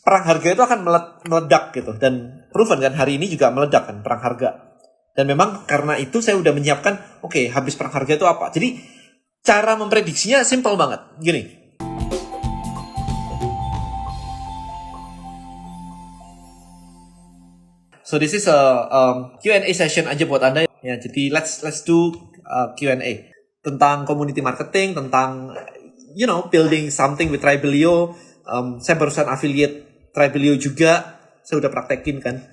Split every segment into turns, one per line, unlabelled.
perang harga itu akan meledak gitu. Dan proven kan hari ini juga meledak kan perang harga. Dan memang karena itu saya udah menyiapkan, oke, habis perang harga itu apa. Jadi cara memprediksinya simple banget. Gini. So this is a Q&A session aja buat Anda ya. Jadi let's do Q&A tentang community marketing, tentang building something with Tribelio. Saya barusan affiliate Tribelio juga, saya udah praktekin kan.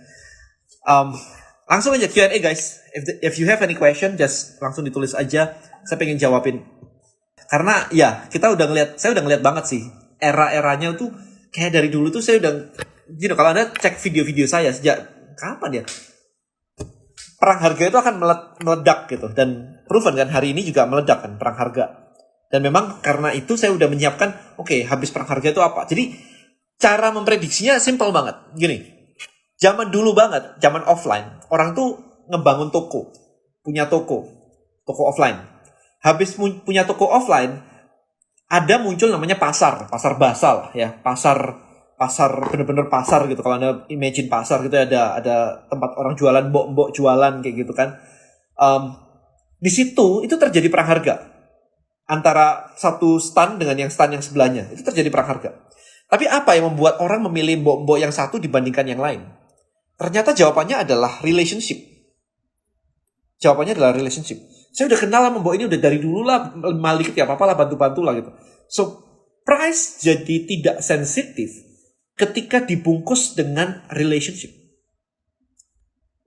Langsung aja Q&A guys. If you have any question, just langsung ditulis aja. Saya pengen jawabin. Karena ya saya udah ngeliat banget sih era-eranya tuh kayak dari dulu tuh saya udah, kalau Anda cek video-video saya sejak kapan ya? Perang harga itu akan meledak gitu. Dan proven kan hari ini juga meledak kan perang harga. Dan memang karena itu saya udah menyiapkan, oke, habis perang harga itu apa. Jadi cara memprediksinya simple banget. Gini, zaman dulu banget, zaman offline, orang tuh ngebangun toko, punya toko offline. Habis punya toko offline, ada muncul namanya pasar basal ya, pasar bener-bener pasar gitu. Kalau Anda imagine pasar gitu, ada tempat orang jualan, mbok jualan kayak gitu kan. Di situ itu terjadi perang harga antara satu stand dengan yang stand yang sebelahnya. Itu terjadi perang harga. Tapi apa yang membuat orang memilih mbok yang satu dibandingkan yang lain? Ternyata jawabannya adalah relationship. Saya udah kenal sama mbok ini udah dari dulu lah, malik ya apa-apa lah, bantu-bantu lah gitu. So price jadi tidak sensitif ketika dibungkus dengan relationship.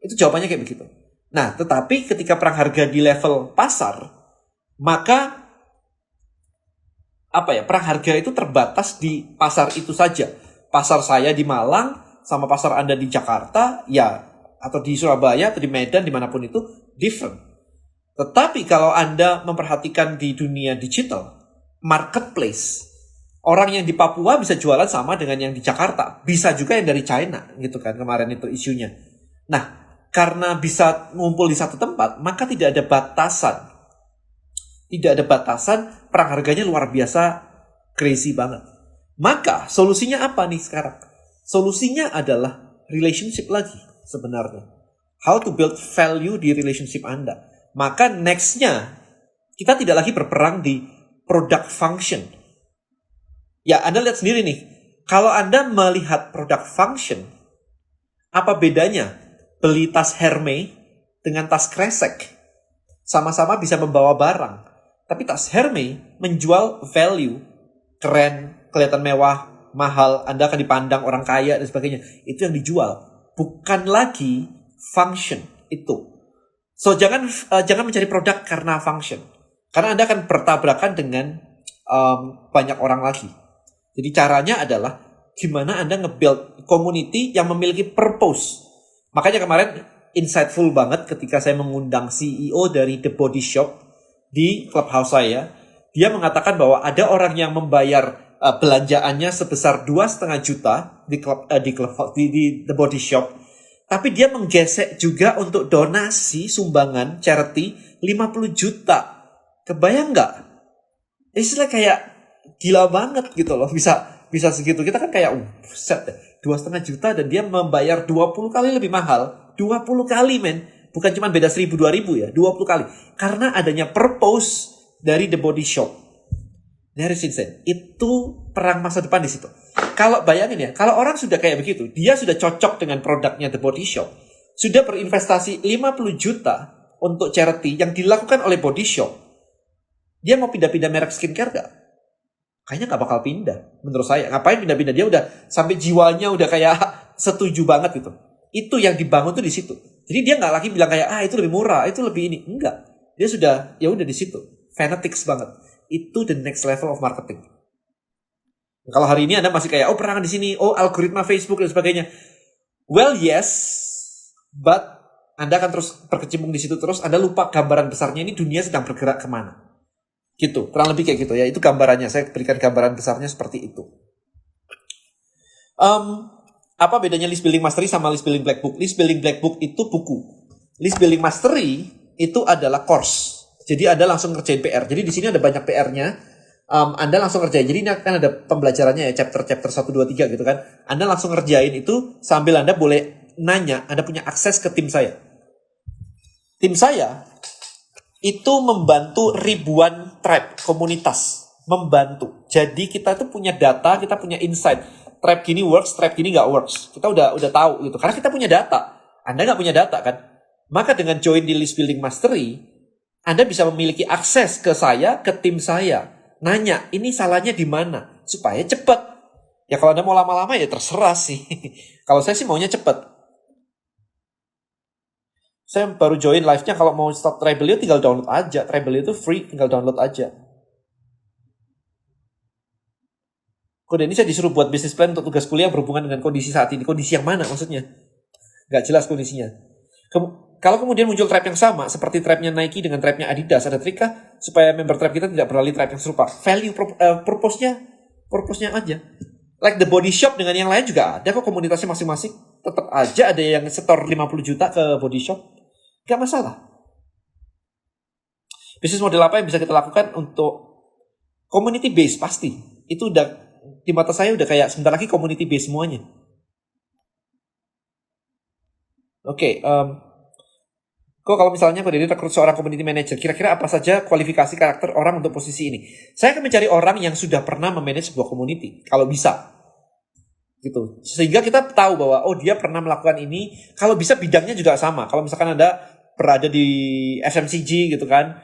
Itu jawabannya kayak begitu. Nah, tetapi ketika perang harga di level pasar, maka perang harga itu terbatas di pasar itu saja. Pasar saya di Malang sama pasar Anda di Jakarta, ya, atau di Surabaya atau di Medan, dimanapun itu different. Tetapi kalau Anda memperhatikan di dunia digital, marketplace, orang yang di Papua bisa jualan sama dengan yang di Jakarta. Bisa juga yang dari China gitu kan, kemarin itu isunya. Nah, karena bisa ngumpul di satu tempat, maka tidak ada batasan. Perang harganya luar biasa, crazy banget. Maka solusinya apa nih sekarang? Solusinya adalah relationship lagi sebenarnya. How to build value di relationship Anda. Maka nextnya, kita tidak lagi berperang di product function. Ya, Anda lihat sendiri nih. Kalau Anda melihat product function, apa bedanya beli tas Hermes dengan tas Kresek? Sama-sama bisa membawa barang. Tapi tas Hermes menjual value, keren, kelihatan mewah, mahal, Anda akan dipandang orang kaya dan sebagainya. Itu yang dijual. Bukan lagi function itu. So, jangan mencari produk karena function. Karena Anda akan bertabrakan dengan banyak orang lagi. Jadi caranya adalah gimana Anda nge-build community yang memiliki purpose. Makanya kemarin insightful banget ketika saya mengundang CEO dari The Body Shop di clubhouse saya. Dia mengatakan bahwa ada orang yang membayar belanjaannya sebesar 2,5 juta di The Body Shop. Tapi dia menggesek juga untuk donasi, sumbangan, charity 50 juta. Kebayang nggak? Istilah kayak gila banget gitu loh, bisa segitu. Kita kan kayak buset deh, 2,5 juta dan dia membayar 20 kali lebih mahal. 20 kali men, bukan cuma beda 1.000 2.000 ya, 20 kali. Karena adanya purpose dari The Body Shop. Dari insane. Itu perang masa depan di situ. Kalau bayangin ya, kalau orang sudah kayak begitu, dia sudah cocok dengan produknya The Body Shop, sudah berinvestasi 50 juta untuk charity yang dilakukan oleh Body Shop, dia mau pindah-pindah merek skincare gak? Kayaknya gak bakal pindah, menurut saya. Ngapain pindah-pindah? Dia udah sampai jiwanya udah kayak setuju banget gitu. Itu yang dibangun tuh di situ. Jadi dia gak lagi bilang kayak, itu lebih murah, itu lebih ini. Enggak. Dia sudah, ya udah di situ. Fanatics banget. Itu the next level of marketing. Kalau hari ini Anda masih kayak, perangan di sini, algoritma Facebook dan sebagainya. Well, yes, but Anda akan terus berkecimpung di situ terus. Anda lupa gambaran besarnya ini dunia sedang bergerak kemana. Gitu, kurang lebih kayak gitu ya. Itu gambarannya, saya berikan gambaran besarnya seperti itu. Apa bedanya List Building Mastery sama List Building Black Book? List Building Black Book itu buku. List Building Mastery itu adalah course. Jadi Anda langsung ngerjain PR. Jadi di sini ada banyak PR-nya. Anda langsung ngerjain. Jadi ini kan ada pembelajarannya ya, chapter 1, 2, 3 gitu kan. Anda langsung ngerjain itu sambil Anda boleh nanya, Anda punya akses ke tim saya. Tim saya itu membantu ribuan tribe, komunitas. Membantu. Jadi kita tuh punya data, kita punya insight. Tribe gini works, tribe gini nggak works. Kita udah tahu gitu. Karena kita punya data. Anda nggak punya data kan? Maka dengan join di list building mastery, Anda bisa memiliki akses ke saya, ke tim saya. Nanya, ini salahnya di mana? Supaya cepat. Ya kalau Anda mau lama-lama ya terserah sih. Kalau saya sih maunya cepat. Saya baru join live-nya, kalau mau start Tribelio tinggal download aja. Tribelio itu free, tinggal download aja. Kode ini saya disuruh buat bisnis plan untuk tugas kuliah berhubungan dengan kondisi saat ini. Kondisi yang mana maksudnya? Nggak jelas kondisinya. Kalau kemudian muncul tribe yang sama, seperti tribe-nya Nike dengan tribe-nya Adidas, ada trik kah supaya member tribe kita tidak beralih tribe yang serupa? Value, purpose-nya aja. Like The Body Shop dengan yang lain juga ada kok komunitasnya masing-masing. Tetap aja ada yang setor 50 juta ke Body Shop. Gak masalah. Bisnis model apa yang bisa kita lakukan untuk community base? Pasti. Itu udah, di mata saya udah kayak sebentar lagi community base semuanya. Oke, kok kalau misalnya Kode ini rekrut seorang community manager, kira-kira apa saja kualifikasi karakter orang untuk posisi ini? Saya akan mencari orang yang sudah pernah memanage sebuah community, kalau bisa. Gitu. Sehingga kita tahu bahwa, oh dia pernah melakukan ini, kalau bisa bidangnya juga sama. Kalau misalkan Anda berada di FMCG gitu kan,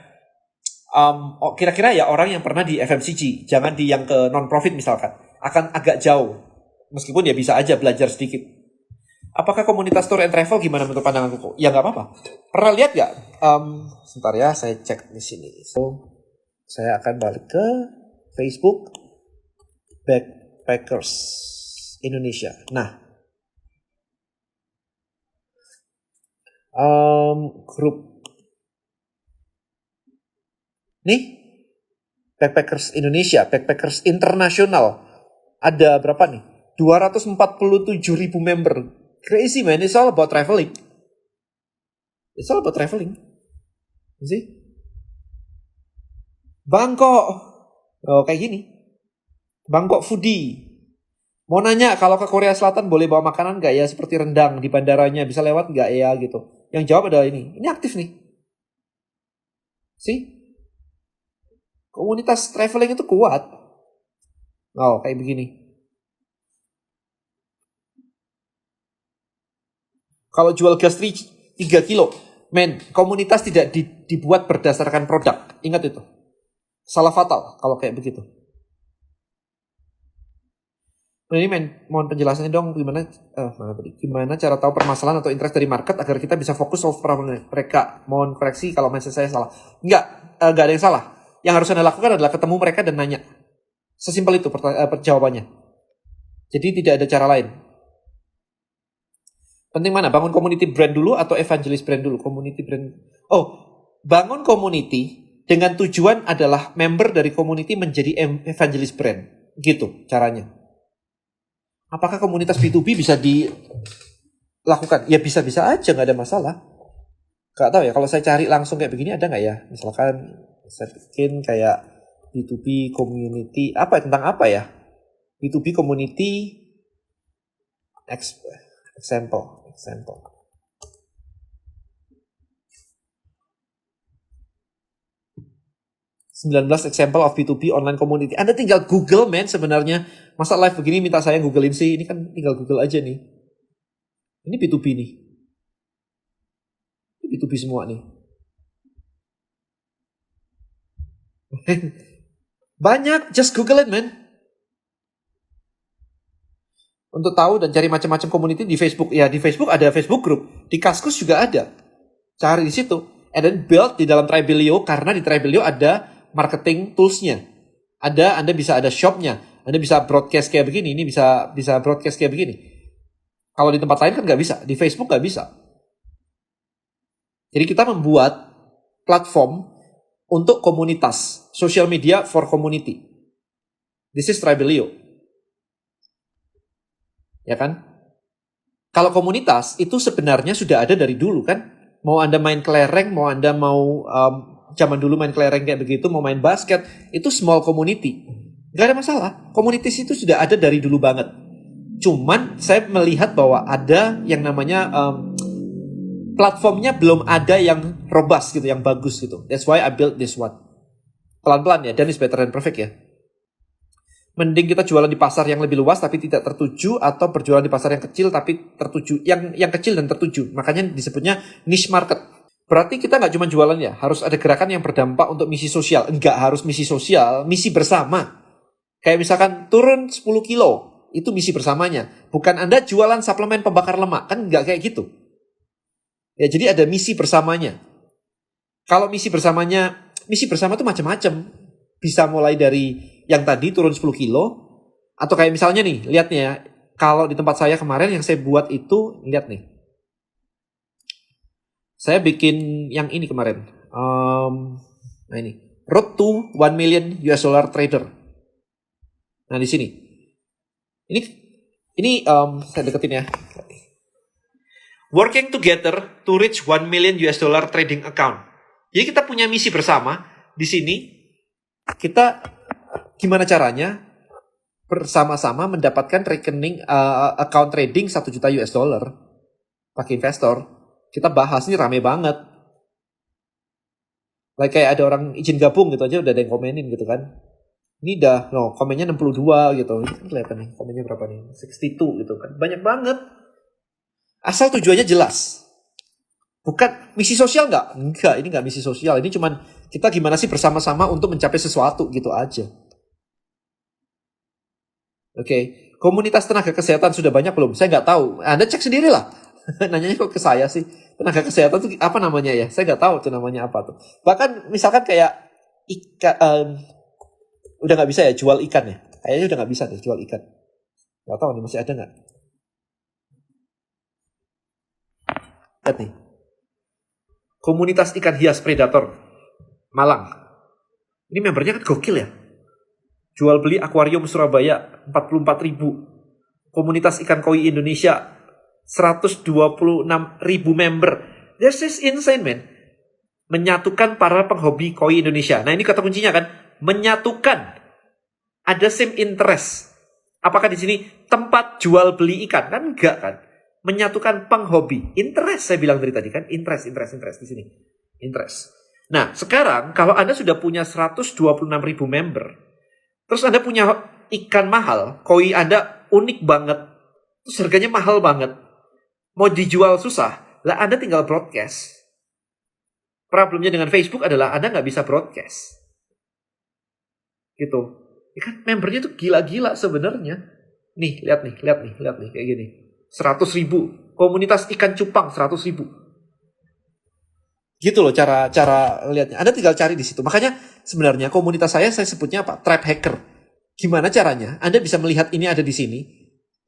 kira-kira ya orang yang pernah di FMCG, jangan di yang ke non-profit misalkan. Akan agak jauh. Meskipun ya bisa aja belajar sedikit. Apakah komunitas tour and travel gimana menurut pandanganku? Ya nggak apa-apa. Pernah lihat nggak? Sebentar ya, saya cek di sini. So, saya akan balik ke Facebook Backpackers Indonesia. Nah, grup nih Backpackers Indonesia, Backpackers Internasional. Ada berapa nih? 247.000 member. Crazy man, it's all about traveling. It's all about traveling. You see? Bangkok. Oh, kayak gini. Bangkok foodie. Mau nanya, kalau ke Korea Selatan boleh bawa makanan nggak ya? Seperti rendang di bandaranya, bisa lewat nggak ya gitu. Yang jawab adalah ini. Ini aktif nih. See? Komunitas traveling itu kuat. Oh, kayak begini. Kalau jual gas 3 kilo, men, komunitas tidak dibuat berdasarkan produk. Ingat itu. Salah fatal kalau kayak begitu. Ini men, mohon penjelasannya dong gimana cara tahu permasalahan atau interest dari market agar kita bisa fokus solve problem mereka. Mohon koreksi kalau mindset saya salah. Enggak ada yang salah. Yang harus Anda lakukan adalah ketemu mereka dan nanya. Sesimpel itu jawabannya. Jadi tidak ada cara lain. Penting mana? Bangun community brand dulu atau evangelist brand dulu? Community brand. Oh, bangun community dengan tujuan adalah member dari community menjadi evangelist brand. Gitu caranya. Apakah komunitas B2B bisa dilakukan? Ya bisa-bisa aja, nggak ada masalah. Gak tahu ya, kalau saya cari langsung kayak begini ada nggak ya? Misalkan saya bikin kayak B2B community, tentang apa ya? B2B community example. 19 example of B2B online community. Anda tinggal Google, men, sebenarnya. Masa live begini minta saya googlein sih? Ini kan tinggal Google aja nih. Ini B2B nih. Ini B2B semua nih. Banyak, just Google it, man. Untuk tahu dan cari macam-macam community di Facebook. Ya, di Facebook ada Facebook group. Di Kaskus juga ada. Cari di situ. And then build di dalam Tribelio, karena di Tribelio ada marketing tools-nya. Anda bisa ada shop-nya. Anda bisa broadcast kayak begini. Ini bisa broadcast kayak begini. Kalau di tempat lain kan nggak bisa. Di Facebook nggak bisa. Jadi kita membuat platform untuk komunitas. Social media for community. This is Tribelio. Ya kan? Kalau komunitas itu sebenarnya sudah ada dari dulu kan? Mau Anda main kelereng, mau Anda mau zaman dulu main kelereng kayak begitu, mau main basket, itu small community. Gak ada masalah. Communities itu sudah ada dari dulu banget. Cuman saya melihat bahwa ada yang namanya platformnya belum ada yang robust gitu, yang bagus gitu. That's why I built this one. Pelan-pelan ya, dan is better than perfect ya. Mending kita jualan di pasar yang lebih luas tapi tidak tertuju, atau berjualan di pasar yang kecil tapi tertuju, yang kecil dan tertuju. Makanya disebutnya niche market. Berarti kita nggak cuma jualan ya, harus ada gerakan yang berdampak untuk misi sosial. Enggak harus misi sosial, misi bersama. Kayak misalkan turun 10 kilo, itu misi bersamanya. Bukan Anda jualan suplemen pembakar lemak, kan enggak kayak gitu. Ya, jadi ada misi bersamanya. Kalau misi bersama itu macam-macam. Bisa mulai dari yang tadi turun 10 kilo, atau kayak misalnya nih, lihat nih ya, kalau di tempat saya kemarin yang saya buat itu, lihat nih. Saya bikin yang ini kemarin. Nah ini, Road to 1 million US dollar trader. Nah di sini. Ini saya deketin ya. Working together to reach 1 million US dollar trading account. Jadi kita punya misi bersama di sini. Kita gimana caranya bersama-sama mendapatkan rekening account trading 1 juta US dollar pakai investor. Kita bahas ini rame banget. Kayak ada orang izin gabung gitu aja udah ada yang komenin gitu kan. Ini komennya 62 gitu. Ini kan kelihatan nih komennya berapa nih? 62 gitu kan. Banyak banget. Asal tujuannya jelas. Bukan misi sosial nggak? Enggak, ini nggak misi sosial. Ini cuman kita gimana sih bersama-sama untuk mencapai sesuatu gitu aja. Oke. Komunitas tenaga kesehatan sudah banyak belum? Saya nggak tahu. Anda cek sendiri lah. Nanyanya kok ke saya sih. Tenaga kesehatan itu apa namanya ya? Saya nggak tahu tuh namanya apa tuh. Bahkan misalkan kayak ikan, udah nggak bisa ya jual ikan ya? Kayaknya udah nggak bisa deh jual ikan. Nggak tahu nih masih ada nggak? Lihat nih. Komunitas ikan hias predator Malang. Ini membernya kan gokil ya. Jual beli akuarium Surabaya 44.000. Komunitas ikan koi Indonesia 126.000 member. This is insane, man. Menyatukan para penghobi koi Indonesia. Nah, ini kata kuncinya kan, menyatukan. Ada same interest. Apakah di sini tempat jual beli ikan? Kan enggak kan? Menyatukan penghobi. Interest saya bilang dari tadi kan, interest di sini. Interest. Nah, sekarang kalau Anda sudah punya 126.000 member, terus Anda punya ikan mahal, koi Anda unik banget, terus harganya mahal banget, mau dijual susah, lah Anda tinggal broadcast. Problemnya dengan Facebook adalah Anda nggak bisa broadcast. Gitu. Ya kan membernya tuh gila-gila sebenarnya. Nih, lihat nih, kayak gini. 100.000. Komunitas ikan cupang 100.000. Gitu loh cara lihatnya. Anda tinggal cari di situ. Makanya sebenarnya komunitas saya sebutnya apa? Tribe Hacker. Gimana caranya? Anda bisa melihat ini ada di sini.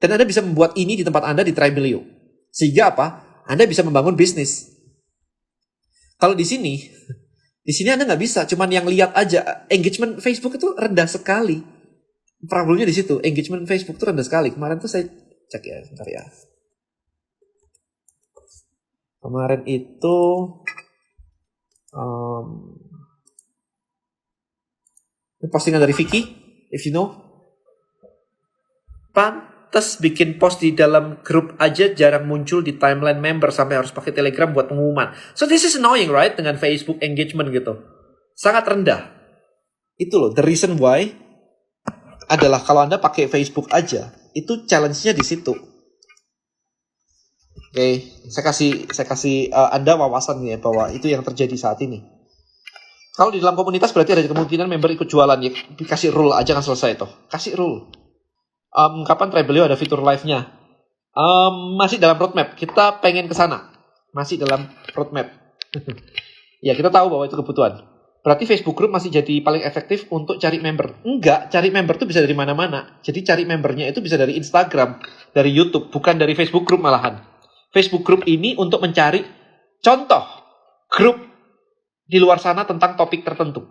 Dan Anda bisa membuat ini di tempat Anda di Tribelio. Sehingga apa? Anda bisa membangun bisnis. Kalau di sini Anda nggak bisa. Cuman yang lihat aja. Engagement Facebook itu rendah sekali. Problemnya di situ. Engagement Facebook itu rendah sekali. Kemarin tuh saya cek ya. Bentar ya. Kemarin itu ini postingan dari Vicky, if you know. Pantes bikin post di dalam grup aja jarang muncul di timeline member sampai harus pakai Telegram buat pengumuman. So this is annoying, right? Dengan Facebook engagement gitu. Sangat rendah. Itu loh, the reason why adalah kalau Anda pakai Facebook aja, itu challenge-nya di situ. Oke, saya kasih Anda wawasan ya bahwa itu yang terjadi saat ini. Kalau di dalam komunitas berarti ada kemungkinan member ikut jualan ya, kasih rule aja kan selesai toh. Kasih rule. Kapan Tribelio ada fitur live-nya? Masih dalam roadmap. Kita pengen ke sana. Masih dalam roadmap. Ya, kita tahu bahwa itu kebutuhan. Berarti Facebook Group masih jadi paling efektif untuk cari member. Enggak, cari member itu bisa dari mana-mana. Jadi cari membernya itu bisa dari Instagram, dari YouTube, bukan dari Facebook Group malahan. Facebook Group ini untuk mencari contoh grup di luar sana tentang topik tertentu.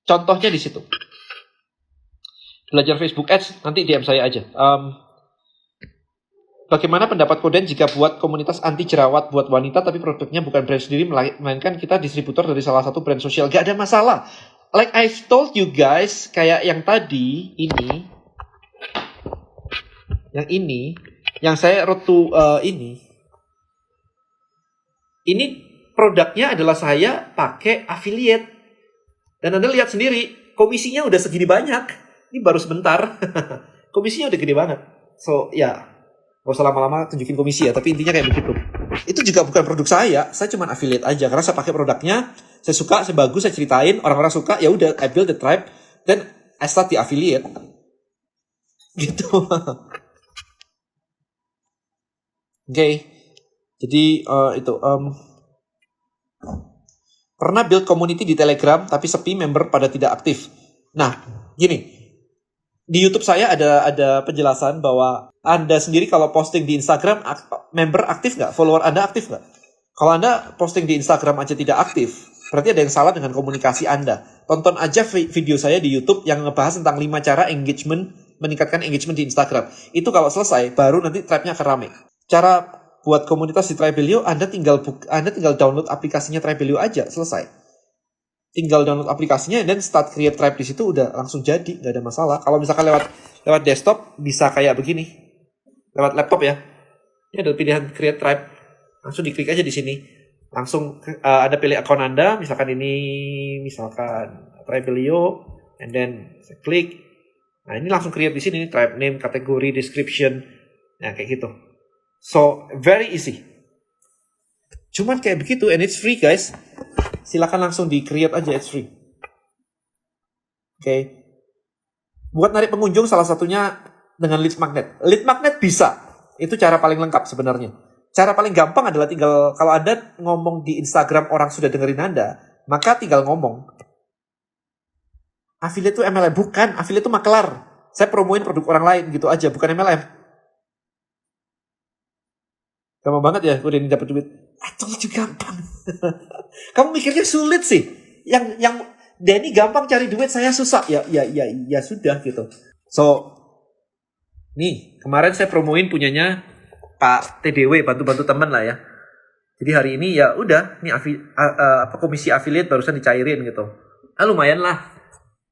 Contohnya di situ. Belajar Facebook Ads, nanti DM saya aja. Bagaimana pendapat Koden jika buat komunitas anti jerawat buat wanita tapi produknya bukan brand sendiri melainkan kita distributor dari salah satu brand sosial? Gak ada masalah. Like I've told you guys, kayak yang tadi ini, yang saya road to ini produknya adalah saya pakai affiliate. Dan Anda lihat sendiri, komisinya udah segini banyak. Ini baru sebentar. Komisinya udah gede banget. So, ya, gak usah lama-lama tunjukin komisi ya, tapi intinya kayak begitu. Itu juga bukan produk saya cuma affiliate aja. Karena saya pakai produknya, saya suka, saya bagus, saya ceritain, orang-orang suka, ya udah, I build the tribe, then I start the affiliate. Gitu. Oke. Jadi, itu, pernah build community di Telegram tapi sepi, member pada tidak aktif. Nah, gini. Di YouTube saya ada penjelasan bahwa Anda sendiri kalau posting di Instagram, member aktif nggak? Follower Anda aktif nggak? Kalau Anda posting di Instagram aja tidak aktif, berarti ada yang salah dengan komunikasi Anda. Tonton aja video saya di YouTube yang ngebahas tentang 5 cara meningkatkan engagement di Instagram. Itu kalau selesai, baru nanti tribe-nya akan rame. Cara buat komunitas di Tribelio, Anda tinggal download aplikasinya Tribelio aja, selesai. Tinggal download aplikasinya dan start create tribe di situ udah langsung jadi, nggak ada masalah. Kalau misalkan lewat desktop bisa kayak begini, lewat laptop ya. Ini ada pilihan create tribe, langsung diklik aja di sini, langsung Anda pilih akun Anda, misalkan Tribelio, and then saya klik. Nah ini langsung create di sini, tribe name, kategori, description, nah kayak gitu. So very easy. Cuman kayak begitu, and it's free guys. Silakan langsung di-create aja, it's free. Oke. Buat narik pengunjung salah satunya dengan lead magnet. Lead magnet bisa. Itu cara paling lengkap sebenarnya. Cara paling gampang adalah tinggal, kalau Anda ngomong di Instagram orang sudah dengerin Anda, maka tinggal ngomong. Affiliate itu MLM. Bukan, affiliate itu maklar. Saya promoin produk orang lain gitu aja, bukan MLM. Gampang banget ya, gue udah dapat duit. Itu gampang. Kamu mikirnya sulit sih. Yang Denny gampang cari duit, saya susah. Ya sudah gitu. So, nih kemarin saya promoin punyanya Pak TDW, bantu-bantu teman lah ya. Jadi hari ini ya udah, nih komisi affiliate barusan dicairin gitu. Lumayan lah.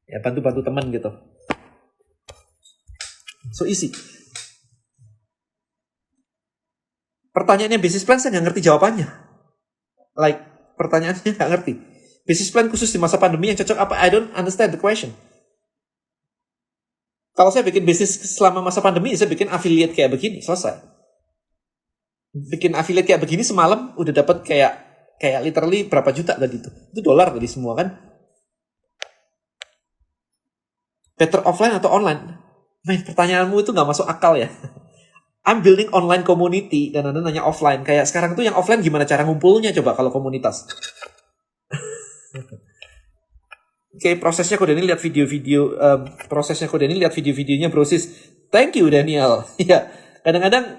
Ya bantu-bantu teman gitu. So easy. Pertanyaannya business plan saya nggak ngerti jawabannya. Like, pertanyaannya nggak ngerti. Business plan khusus di masa pandemi yang cocok apa? I don't understand the question. Kalau saya bikin bisnis selama masa pandemi, saya bikin affiliate kayak begini, selesai. Bikin affiliate kayak begini semalam udah dapat kayak literally berapa juta tadi itu. Itu dolar tadi semua kan. Better offline atau online? Pertanyaanmu itu nggak masuk akal ya. I'm building online community dan Anda nanya offline. Kayak sekarang tuh yang offline gimana cara ngumpulnya coba kalau komunitas. Oke, prosesnya kok Daniel lihat video-videonya Brosis. Thank you Daniel. Ya, kadang-kadang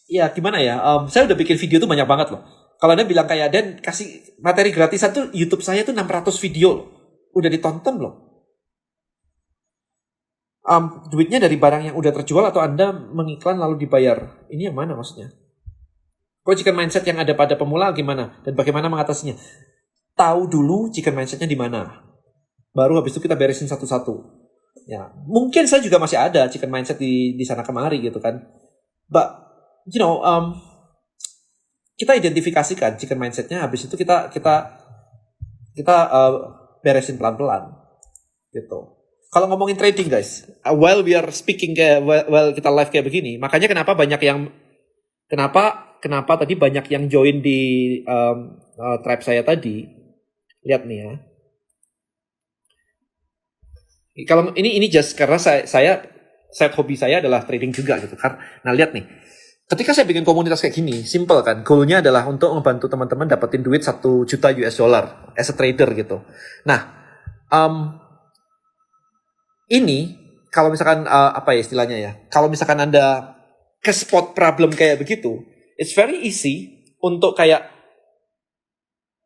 ya gimana ya? Saya udah bikin video tuh banyak banget loh. Kalau Anda bilang kayak Dan kasih materi gratisan tuh YouTube saya tuh 600 video loh. Udah ditonton loh. Duitnya dari barang yang udah terjual atau Anda mengiklan lalu dibayar? Ini yang mana maksudnya? Kalau chicken mindset yang ada pada pemula gimana? Dan bagaimana mengatasinya? Tahu dulu chicken mindsetnya di mana. Baru habis itu kita beresin satu-satu. Ya, mungkin saya juga masih ada chicken mindset di sana kemari gitu kan. But, kita identifikasikan chicken mindsetnya, habis itu kita beresin pelan-pelan gitu. Kalau ngomongin trading guys, while we are speaking while kita live kayak begini, makanya kenapa tadi banyak yang join di tribe saya tadi. Lihat nih ya. Kalau ini just karena saya hobi saya adalah trading juga gitu kan. Nah, lihat nih. Ketika saya bikin komunitas kayak gini, simple kan. Goalnya adalah untuk membantu teman-teman dapetin duit 1 juta US dollar as a trader gitu. Nah, ini kalau misalkan apa ya istilahnya ya? Kalau misalkan Anda ke spot problem kayak begitu, it's very easy untuk kayak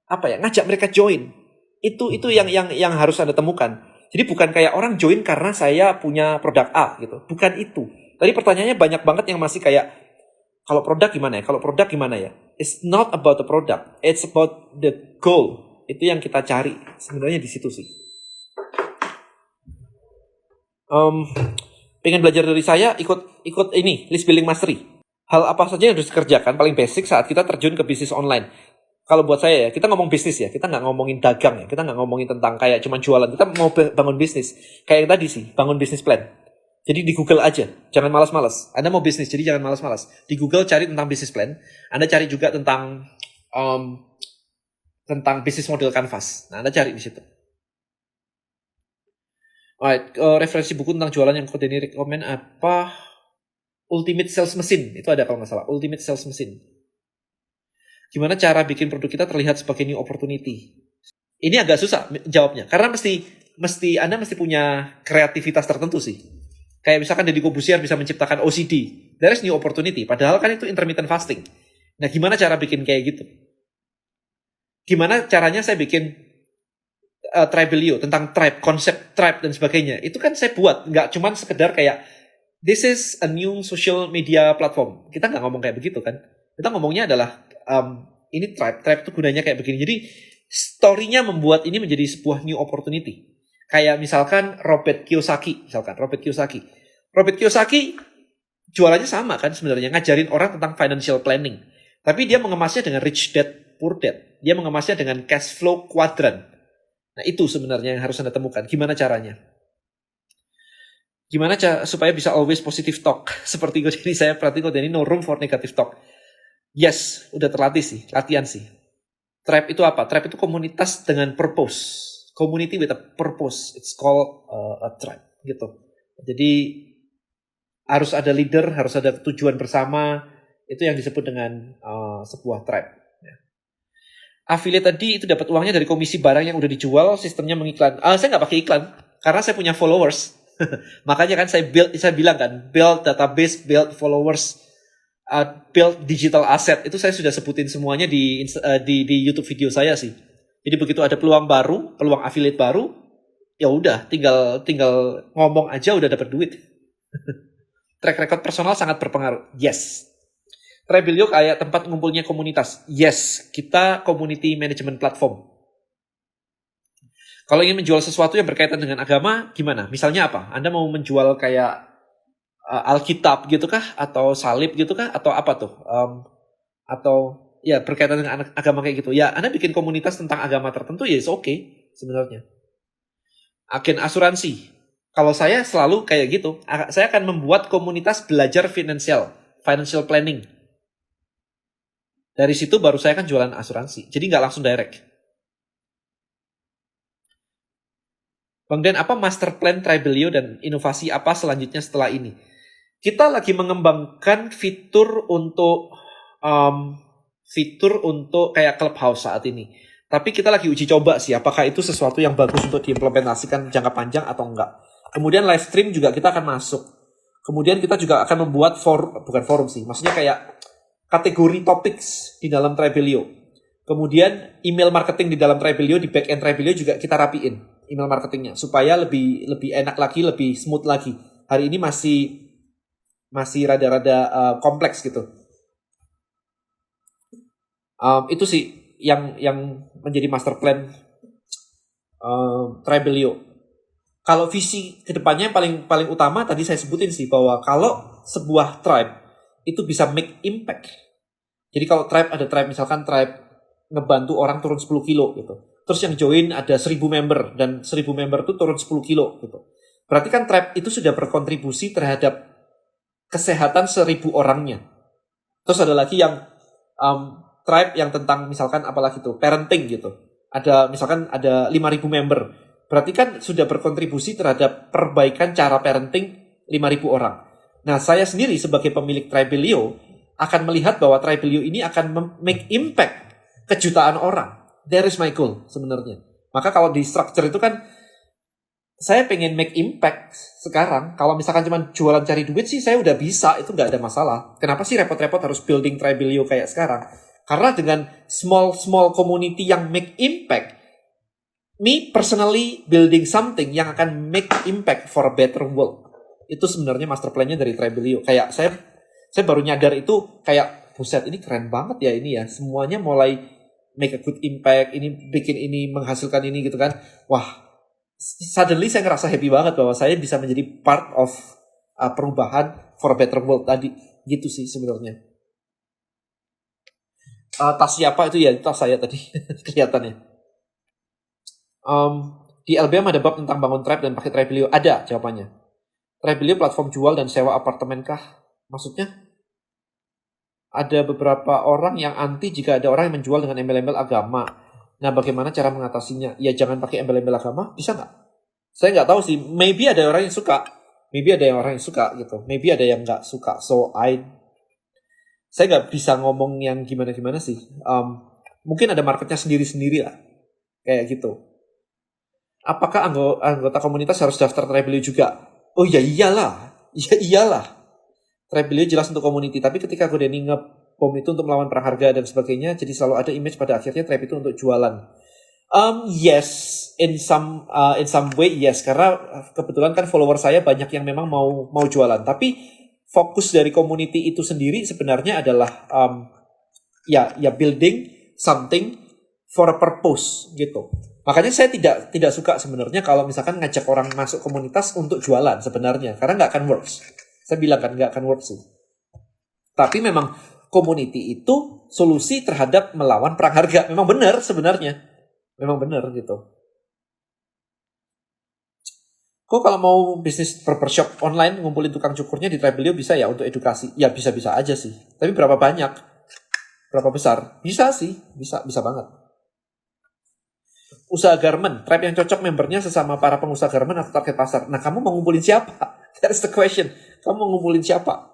apa ya? Ngajak mereka join. Itu yang harus Anda temukan. Jadi bukan kayak orang join karena saya punya produk A gitu. Bukan itu. Tadi pertanyaannya banyak banget yang masih kayak, kalau produk gimana ya? Kalau produk gimana ya? It's not about the product, it's about the goal. Itu yang kita cari sebenarnya di situ sih. Pengen belajar dari saya, ikut ini list building mastery. Hal apa saja yang harus dikerjakan paling basic saat kita terjun ke bisnis online. Kalau buat saya ya, kita ngomong bisnis ya, kita nggak ngomongin dagang ya, kita nggak ngomongin tentang kayak cuma jualan, kita mau bangun bisnis. Kayak yang tadi sih, bangun bisnis plan. Jadi di Google aja, jangan malas-malas. Anda mau bisnis, jadi jangan malas-malas. Di Google cari tentang bisnis plan, Anda cari juga tentang bisnis model canvas. Nah, Anda cari di situ. Alright, referensi buku tentang jualan yang Coach Denny recommend apa? Ultimate Sales Machine, itu ada kalau nggak salah. Ultimate Sales Machine. Gimana cara bikin produk kita terlihat sebagai new opportunity? Ini agak susah jawabnya, karena Anda mesti punya kreativitas tertentu sih. Kayak misalkan Deddy Corbuzier bisa menciptakan OCD, there is new opportunity. Padahal kan itu intermittent fasting. Nah, gimana cara bikin kayak gitu? Gimana caranya saya bikin Tribelio, tentang tribe, konsep tribe dan sebagainya. Itu kan saya buat, nggak cuma sekedar kayak this is a new social media platform. Kita nggak ngomong kayak begitu kan. Kita ngomongnya adalah ini tribe itu gunanya kayak begini. Jadi story-nya membuat ini menjadi sebuah new opportunity. Kayak misalkan Robert Kiyosaki. Robert Kiyosaki jualannya sama kan sebenarnya, ngajarin orang tentang financial planning. Tapi dia mengemasnya dengan rich dad, poor dad. Dia mengemasnya dengan cash flow quadrant. Nah, itu sebenarnya yang harus Anda temukan. Gimana caranya? Gimana supaya bisa always positive talk? Seperti ini saya perhatiin kok, ini no room for negative talk. Yes, udah terlatih sih, latihan sih. Tribe itu apa? Tribe itu komunitas dengan purpose. Community with a purpose. It's called a tribe, gitu. Jadi harus ada leader, harus ada tujuan bersama. Itu yang disebut dengan sebuah tribe. Affiliate tadi itu dapat uangnya dari komisi barang yang udah dijual, sistemnya mengiklan. Saya nggak pakai iklan karena saya punya followers. Makanya kan saya bilang kan, build database, build followers, build digital asset. Itu saya sudah sebutin semuanya di YouTube video saya sih. Jadi begitu ada peluang baru, peluang affiliate baru, ya udah tinggal ngomong aja udah dapat duit. Track record personal sangat berpengaruh. Yes. Tribelio kayak tempat ngumpulnya komunitas. Yes, kita community management platform. Kalau ingin menjual sesuatu yang berkaitan dengan agama, gimana? Misalnya apa? Anda mau menjual kayak Alkitab gitu kah? Atau salib gitu kah? Atau apa tuh? Atau ya berkaitan dengan agama kayak gitu. Ya, Anda bikin komunitas tentang agama tertentu, ya it's okay sebenarnya. Agen asuransi. Kalau saya selalu kayak gitu. Saya akan membuat komunitas belajar financial planning. Dari situ baru saya akan jualan asuransi. Jadi nggak langsung direct. Bang Den, apa master plan Tribelio dan inovasi apa selanjutnya setelah ini? Kita lagi mengembangkan fitur untuk kayak Clubhouse saat ini. Tapi kita lagi uji coba sih, apakah itu sesuatu yang bagus untuk diimplementasikan jangka panjang atau enggak. Kemudian live stream juga kita akan masuk. Kemudian kita juga akan membuat bukan forum sih, maksudnya kayak kategori topics di dalam Tribelio. Kemudian email marketing di dalam Tribelio, di back end Tribelio juga kita rapiin email marketingnya supaya lebih enak lagi, lebih smooth lagi. Hari ini masih rada-rada kompleks gitu. Itu sih yang menjadi master plan Tribelio. Kalau visi kedepannya yang paling utama tadi saya sebutin sih, bahwa kalau sebuah tribe itu bisa make impact. Jadi kalau ada tribe, misalkan tribe ngebantu orang turun 10 kilo gitu. Terus yang join ada 1000 member, dan 1000 member itu turun 10 kilo gitu. Berarti kan tribe itu sudah berkontribusi terhadap kesehatan 1000 orangnya. Terus ada lagi yang tribe yang tentang misalkan apalagi tuh, parenting gitu. Misalkan ada 5000 member. Berarti kan sudah berkontribusi terhadap perbaikan cara parenting 5000 orang. Nah, saya sendiri sebagai pemilik Tribelio akan melihat bahwa Tribelio ini akan make impact ke jutaan orang. There is my goal sebenarnya. Maka kalau di structure itu kan saya pengen make impact sekarang. Kalau misalkan cuma jualan cari duit sih saya udah bisa, itu nggak ada masalah. Kenapa sih repot-repot harus building Tribelio kayak sekarang? Karena dengan small community yang make impact, me personally building something yang akan make impact for a better world. Itu sebenarnya master plan-nya dari Trebelio. Kayak saya baru nyadar itu kayak buset ini keren banget ya ini ya. Semuanya mulai make a good impact, ini bikin ini, menghasilkan ini gitu kan. Wah, suddenly saya ngerasa happy banget bahwa saya bisa menjadi part of perubahan for a better world tadi. Gitu sih sebenarnya. Tas siapa itu ya? Tas saya tadi kelihatannya. Di LBM ada bab tentang bangun tribe dan pakai Trebelio. Ada jawabannya. Trebelio platform jual dan sewa apartemen kah? Maksudnya? Ada beberapa orang yang anti jika ada orang yang menjual dengan embel-embel agama. Nah, bagaimana cara mengatasinya? Ya, jangan pakai embel-embel agama. Bisa nggak? Saya nggak tahu sih. Maybe ada orang yang suka. Maybe ada yang orang yang suka gitu. Maybe ada yang nggak suka. So, saya nggak bisa ngomong yang gimana-gimana sih. Mungkin ada marketnya sendiri-sendiri lah. Kayak gitu. Apakah anggota komunitas harus daftar Trebelio juga? Oh ya iyalah. Ya iyalah. Trebelio jelas untuk community. Tapi ketika Godeni nge-bom itu untuk melawan perang harga dan sebagainya, jadi selalu ada image pada akhirnya Trap itu untuk jualan. Yes, in some way yes. Karena kebetulan kan follower saya banyak yang memang mau jualan. Tapi fokus dari community itu sendiri sebenarnya adalah ya building something for a purpose gitu. Makanya saya tidak suka sebenarnya kalau misalkan ngajak orang masuk komunitas untuk jualan sebenarnya. Karena nggak akan works. Saya bilang kan nggak akan works sih. Tapi memang community itu solusi terhadap melawan perang harga. Memang benar sebenarnya. Memang benar gitu. Kok kalau mau bisnis barbershop online ngumpulin tukang cukurnya di Trebelio bisa ya untuk edukasi? Ya bisa-bisa aja sih. Tapi berapa banyak? Berapa besar? Bisa sih. Bisa banget. Usaha garment, tribe yang cocok membernya sesama para pengusaha garment atau target pasar. Nah, kamu mau ngumpulin siapa? That's the question. Kamu mau ngumpulin siapa?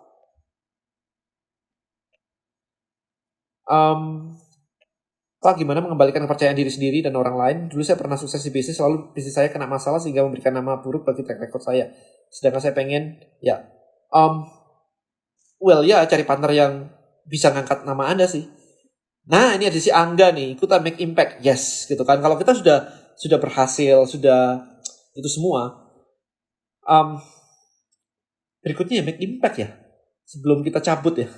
Pak, gimana mengembalikan kepercayaan diri sendiri dan orang lain? Dulu saya pernah sukses di bisnis, lalu bisnis saya kena masalah sehingga memberikan nama buruk bagi track record saya. Sedangkan saya pengen, ya, cari partner yang bisa ngangkat nama Anda sih. Nah, ini ada si Angga nih, ikutan make impact. Yes, gitu kan. Kalau kita sudah berhasil, sudah itu semua. Berikutnya ya make impact ya. Sebelum kita cabut ya.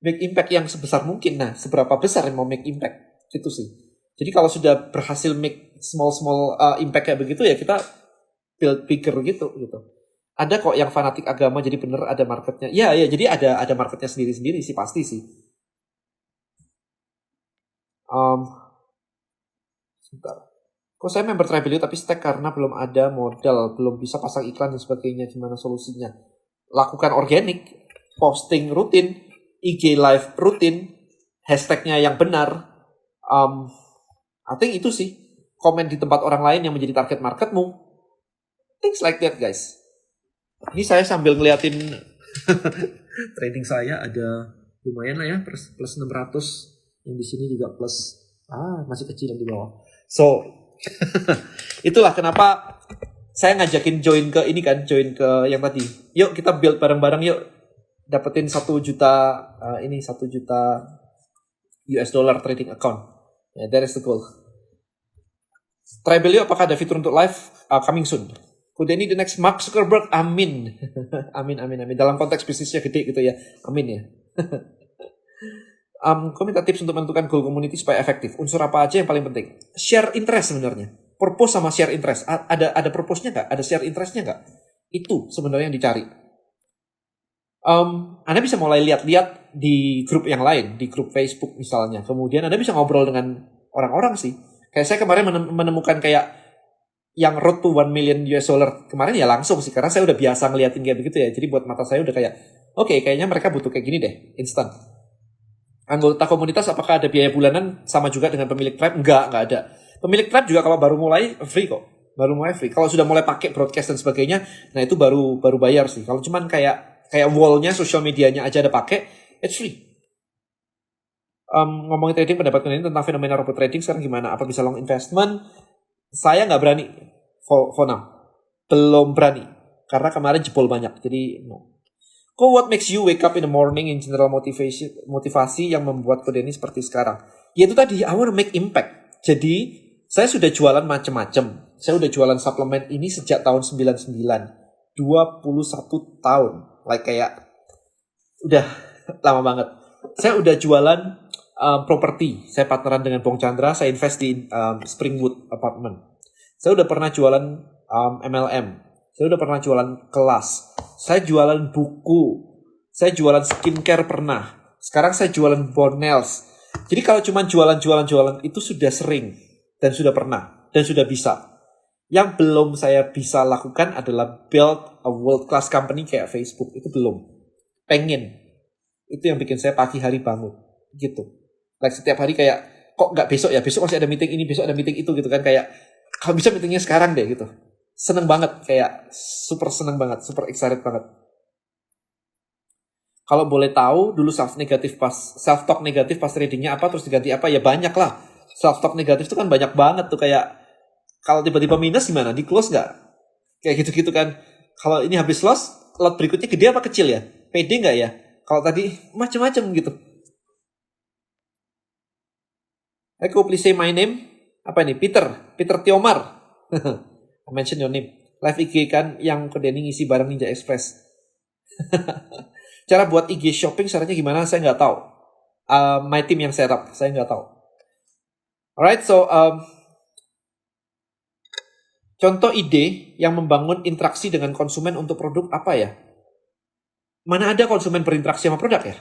Make impact yang sebesar mungkin. Nah, seberapa besar yang mau make impact? Itu sih. Jadi kalau sudah berhasil make small impact kayak begitu ya kita build bigger gitu. Ada kok yang fanatik agama jadi bener ada marketnya. Ya, jadi ada marketnya sendiri-sendiri sih pasti sih. Sebentar. Kok saya member Trebelio tapi stuck karena belum ada modal, belum bisa pasang iklan dan sebagainya. Gimana solusinya? Lakukan organik, posting rutin, IG live rutin, hashtagnya yang benar. I think itu sih. Komen di tempat orang lain yang menjadi target marketmu. Things like that, guys. Ini saya sambil ngeliatin trading saya ada lumayan lah ya, plus 600. Yang di sini juga plus, masih kecil yang di bawah. So, itulah kenapa saya ngajakin join ke yang tadi. Yuk kita build bareng-bareng yuk. Dapetin 1 juta, 1 juta US dollar trading account. Yeah, that is the goal. Trebelio apakah ada fitur untuk live? Coming soon. Godeni the next Mark Zuckerberg? Amin. Amin. Dalam konteks bisnisnya gede gitu ya. Amin ya. Kau minta tips untuk menentukan goal community supaya efektif. Unsur apa aja yang paling penting? Share interest sebenarnya. Purpose sama share interest. Ada purpose-nya nggak? Ada share interest-nya nggak? Itu sebenarnya yang dicari. Anda bisa mulai lihat-lihat di grup yang lain. Di grup Facebook misalnya. Kemudian Anda bisa ngobrol dengan orang-orang sih. Kayak saya kemarin menemukan kayak yang road to 1 million US dollar kemarin ya langsung sih. Karena saya udah biasa ngeliatin kayak begitu ya. Jadi buat mata saya udah kayak, oke, kayaknya mereka butuh kayak gini deh. Instan. Anggota komunitas apakah ada biaya bulanan sama juga dengan pemilik tribe? Enggak ada. Pemilik tribe juga kalau baru mulai free kok. Baru mulai free. Kalau sudah mulai pakai broadcast dan sebagainya, nah itu baru bayar sih. Kalau cuman kayak wall-nya, social medianya aja ada pakai, it's free. Ngomongin trading, pendapat ini tentang fenomena robot trading sekarang gimana? Apa bisa long investment? Saya nggak berani for now. Belum berani. Karena kemarin jebol banyak. Jadi no. What makes you wake up in the morning in general motivasi yang membuat Godeni seperti sekarang? Yaitu tadi, I want to make impact. Jadi, saya sudah jualan macam-macam. Saya udah jualan suplemen ini sejak tahun 99. 21 tahun. Like kayak udah lama banget. Saya udah jualan properti. Saya partneran dengan Bong Chandra. Saya invest di Springwood Apartment. Saya udah pernah jualan MLM. Saya udah pernah jualan kelas. Saya jualan buku. Saya jualan skincare pernah. Sekarang saya jualan Bonels. Jadi kalau cuma jualan itu sudah sering. Dan sudah pernah. Dan sudah bisa. Yang belum saya bisa lakukan adalah build a world class company kayak Facebook. Itu belum. Pengen. Itu yang bikin saya pagi hari bangun. Gitu. Like setiap hari kayak, kok nggak besok ya? Besok masih ada meeting ini, besok ada meeting itu gitu kan. Kayak, kalau bisa meetingnya sekarang deh gitu. Seneng banget. Kayak super seneng banget. Super excited banget. Kalau boleh tahu, dulu self-talk negatif pas tradingnya apa, terus diganti apa, ya banyak lah. Self-talk negatif itu kan banyak banget tuh kayak, kalau tiba-tiba minus gimana? Di close nggak? Kayak gitu-gitu kan. Kalau ini habis loss, lot berikutnya gede apa kecil ya? Pede nggak ya? Kalau tadi macam-macam gitu. Aku please say my name. Apa ini? Peter Tiomar. I mention your name. Live IG kan yang Kodeni ngisi bareng Ninja Express. Cara buat IG shopping caranya gimana? Saya nggak tahu. My team yang setup. Saya nggak tahu. Alright, so contoh ide yang membangun interaksi dengan konsumen untuk produk apa ya? Mana ada konsumen berinteraksi sama produk ya?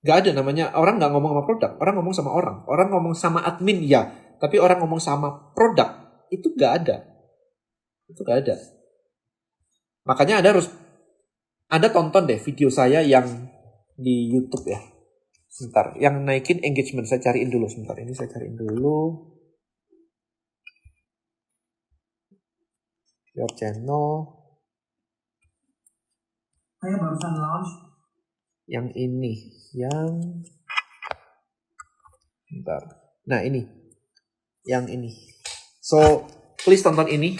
Gak ada namanya, orang gak ngomong sama produk, orang ngomong sama orang. Orang ngomong sama admin, ya. Tapi orang ngomong sama produk, itu gak ada. Itu gak ada. Makanya Anda tonton deh video saya yang di YouTube ya. Sebentar, yang naikin engagement, saya cariin dulu. Sebentar, ini saya cariin dulu. Your channel. Saya barusan launch. Yang ini. Bentar. Nah ini. Yang ini. So, please tonton ini.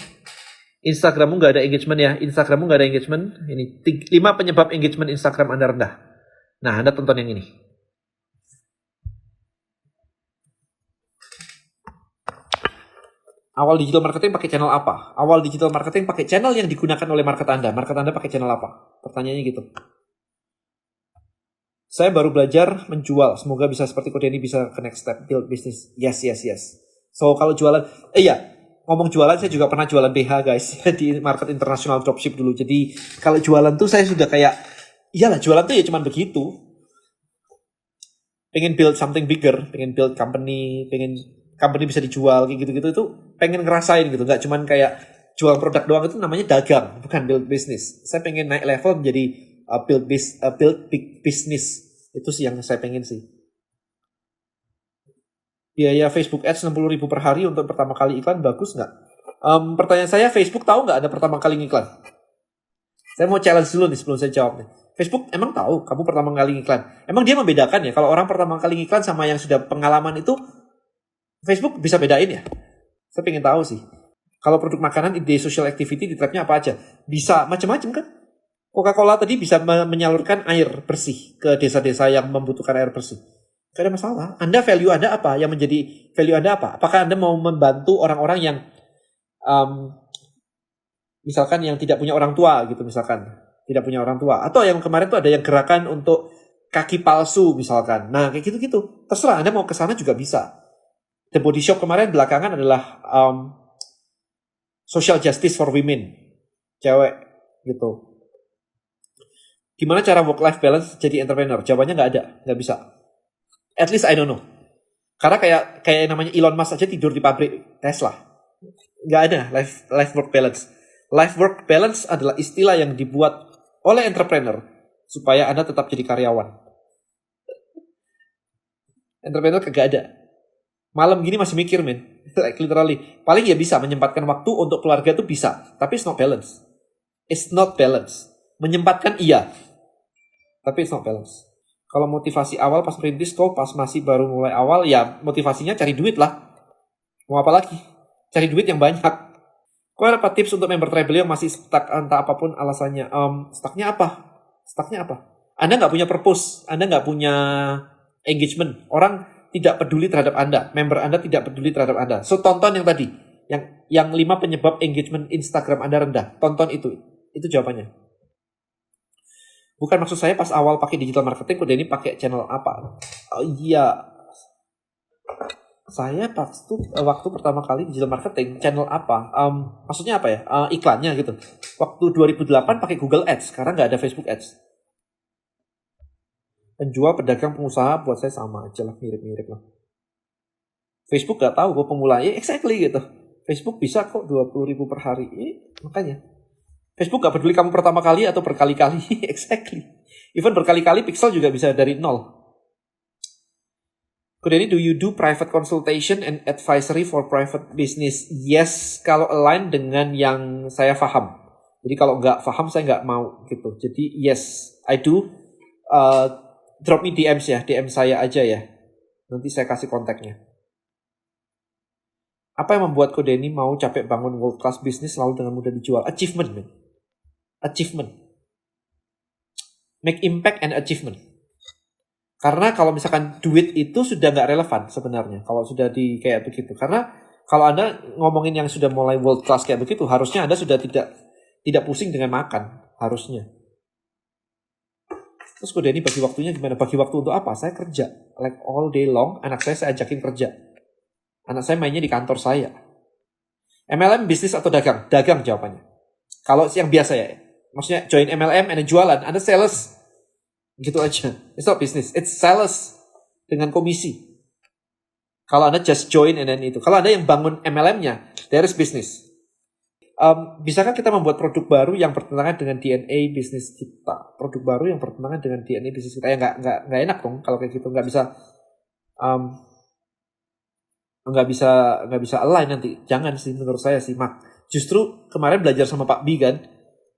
Instagrammu gak ada engagement ya. Instagrammu gak ada engagement. Ini 5 penyebab engagement Instagram Anda rendah. Nah, Anda tonton yang ini. Awal digital marketing pakai channel apa? Awal digital marketing pakai channel yang digunakan oleh market Anda. Market Anda pakai channel apa? Pertanyaannya gitu. Saya baru belajar menjual. Semoga bisa seperti Kodeni bisa ke next step. Build business. Yes. So kalau jualan. Ngomong jualan, saya juga pernah jualan BH guys. Di market internasional dropship dulu. Jadi kalau jualan tuh saya sudah kayak. Iyalah jualan tuh ya cuman begitu. Pengen build something bigger. Pengen build company. Pengen company bisa dijual kayak gitu-gitu itu pengen ngerasain gitu, nggak cuman kayak jual produk doang, itu namanya dagang, bukan build business. Saya pengen naik level menjadi build big business, itu sih yang saya pengen sih. Biaya Facebook Ads 60.000 per hari untuk pertama kali iklan bagus nggak? Pertanyaan saya, Facebook tahu nggak ada pertama kali iklan? Saya mau challenge dulu nih sebelum saya jawab nih. Facebook emang tahu kamu pertama kali iklan? Emang dia membedakan ya kalau orang pertama kali iklan sama yang sudah pengalaman itu? Facebook bisa bedain ya? Saya pengen tahu sih. Kalau produk makanan, ide social activity di trapnya apa aja? Bisa macam-macam kan? Coca-Cola tadi bisa menyalurkan air bersih ke desa-desa yang membutuhkan air bersih. Gak ada masalah. Anda value Anda apa? Yang menjadi value Anda apa? Apakah Anda mau membantu orang-orang yang misalkan yang tidak punya orang tua gitu misalkan. Tidak punya orang tua. Atau yang kemarin tuh ada yang gerakan untuk kaki palsu misalkan. Nah kayak gitu-gitu. Terserah Anda mau ke sana juga bisa. The Body Shop kemarin belakangan adalah social justice for women, cewek gitu. Gimana cara work-life balance jadi entrepreneur? Jawabannya nggak ada, nggak bisa. At least I don't know. Karena kayak namanya Elon Musk aja tidur di pabrik Tesla. Nggak ada life work balance. Life work balance adalah istilah yang dibuat oleh entrepreneur supaya Anda tetap jadi karyawan. Entrepreneur kagak ada. Malam gini masih mikir men. Like literally. Paling ya bisa menyempatkan waktu untuk keluarga itu bisa. Tapi it's not balance. It's not balance. Menyempatkan iya. Tapi it's not balance. Kalau motivasi awal pas merintis kok pas masih baru mulai awal. Ya motivasinya cari duit lah. Mau apa lagi? Cari duit yang banyak. Kok ada apa tips untuk member Travelio yang masih stuck entah apapun alasannya? Stucknya apa? Anda gak punya purpose. Anda gak punya engagement. Orang tidak peduli terhadap Anda. Member Anda tidak peduli terhadap Anda. So, tonton yang tadi. Yang 5 penyebab engagement Instagram Anda rendah. Tonton itu. Itu jawabannya. Bukan maksud saya pas awal pakai digital marketing, kode ini pakai channel apa? Oh iya. Saya waktu pertama kali digital marketing, channel apa? Maksudnya apa ya? Iklannya gitu. Waktu 2008 pakai Google Ads, sekarang nggak ada Facebook Ads. Penjual, pedagang, pengusaha buat saya sama aja lah, mirip-mirip lah. Facebook nggak tahu, gue pemula, exactly gitu. Facebook bisa kok 20.000 per hari, makanya. Facebook nggak peduli kamu pertama kali atau berkali-kali, exactly. Even berkali-kali pixel juga bisa dari nol. Kemudian do you do private consultation and advisory for private business? Yes, kalau align dengan yang saya paham. Jadi kalau nggak paham, saya nggak mau gitu. Jadi yes, I do. Drop me DMs ya, DM saya aja ya. Nanti saya kasih kontaknya. Apa yang membuat Ko Denny mau capek bangun world class business lalu dengan mudah dijual? Achievement, man. Achievement. Make impact and achievement. Karena kalau misalkan duit itu sudah nggak relevan sebenarnya kalau sudah di kayak begitu. Karena kalau Anda ngomongin yang sudah mulai world class kayak begitu, harusnya Anda sudah tidak pusing dengan makan, harusnya. Terus Ko Denny bagi waktunya gimana? Bagi waktu untuk apa? Saya kerja, like all day long. Anak saya ajakin kerja. Anak saya mainnya di kantor saya. MLM bisnis atau dagang? Dagang jawabannya. Kalau yang biasa ya, maksudnya join MLM and jualan, Anda sales. Gitu aja. It's not business. It's sales dengan komisi. Kalau Anda just join and then itu. Kalau Anda yang bangun MLM-nya, there is business. Bisakah kita membuat produk baru yang bertentangan dengan DNA bisnis kita? Produk baru yang bertentangan dengan DNA bisnis kita. Ya nggak enak dong kalau kayak gitu. Nggak bisa align nanti. Jangan sih menurut saya sih, Mak. Justru kemarin belajar sama Pak B kan.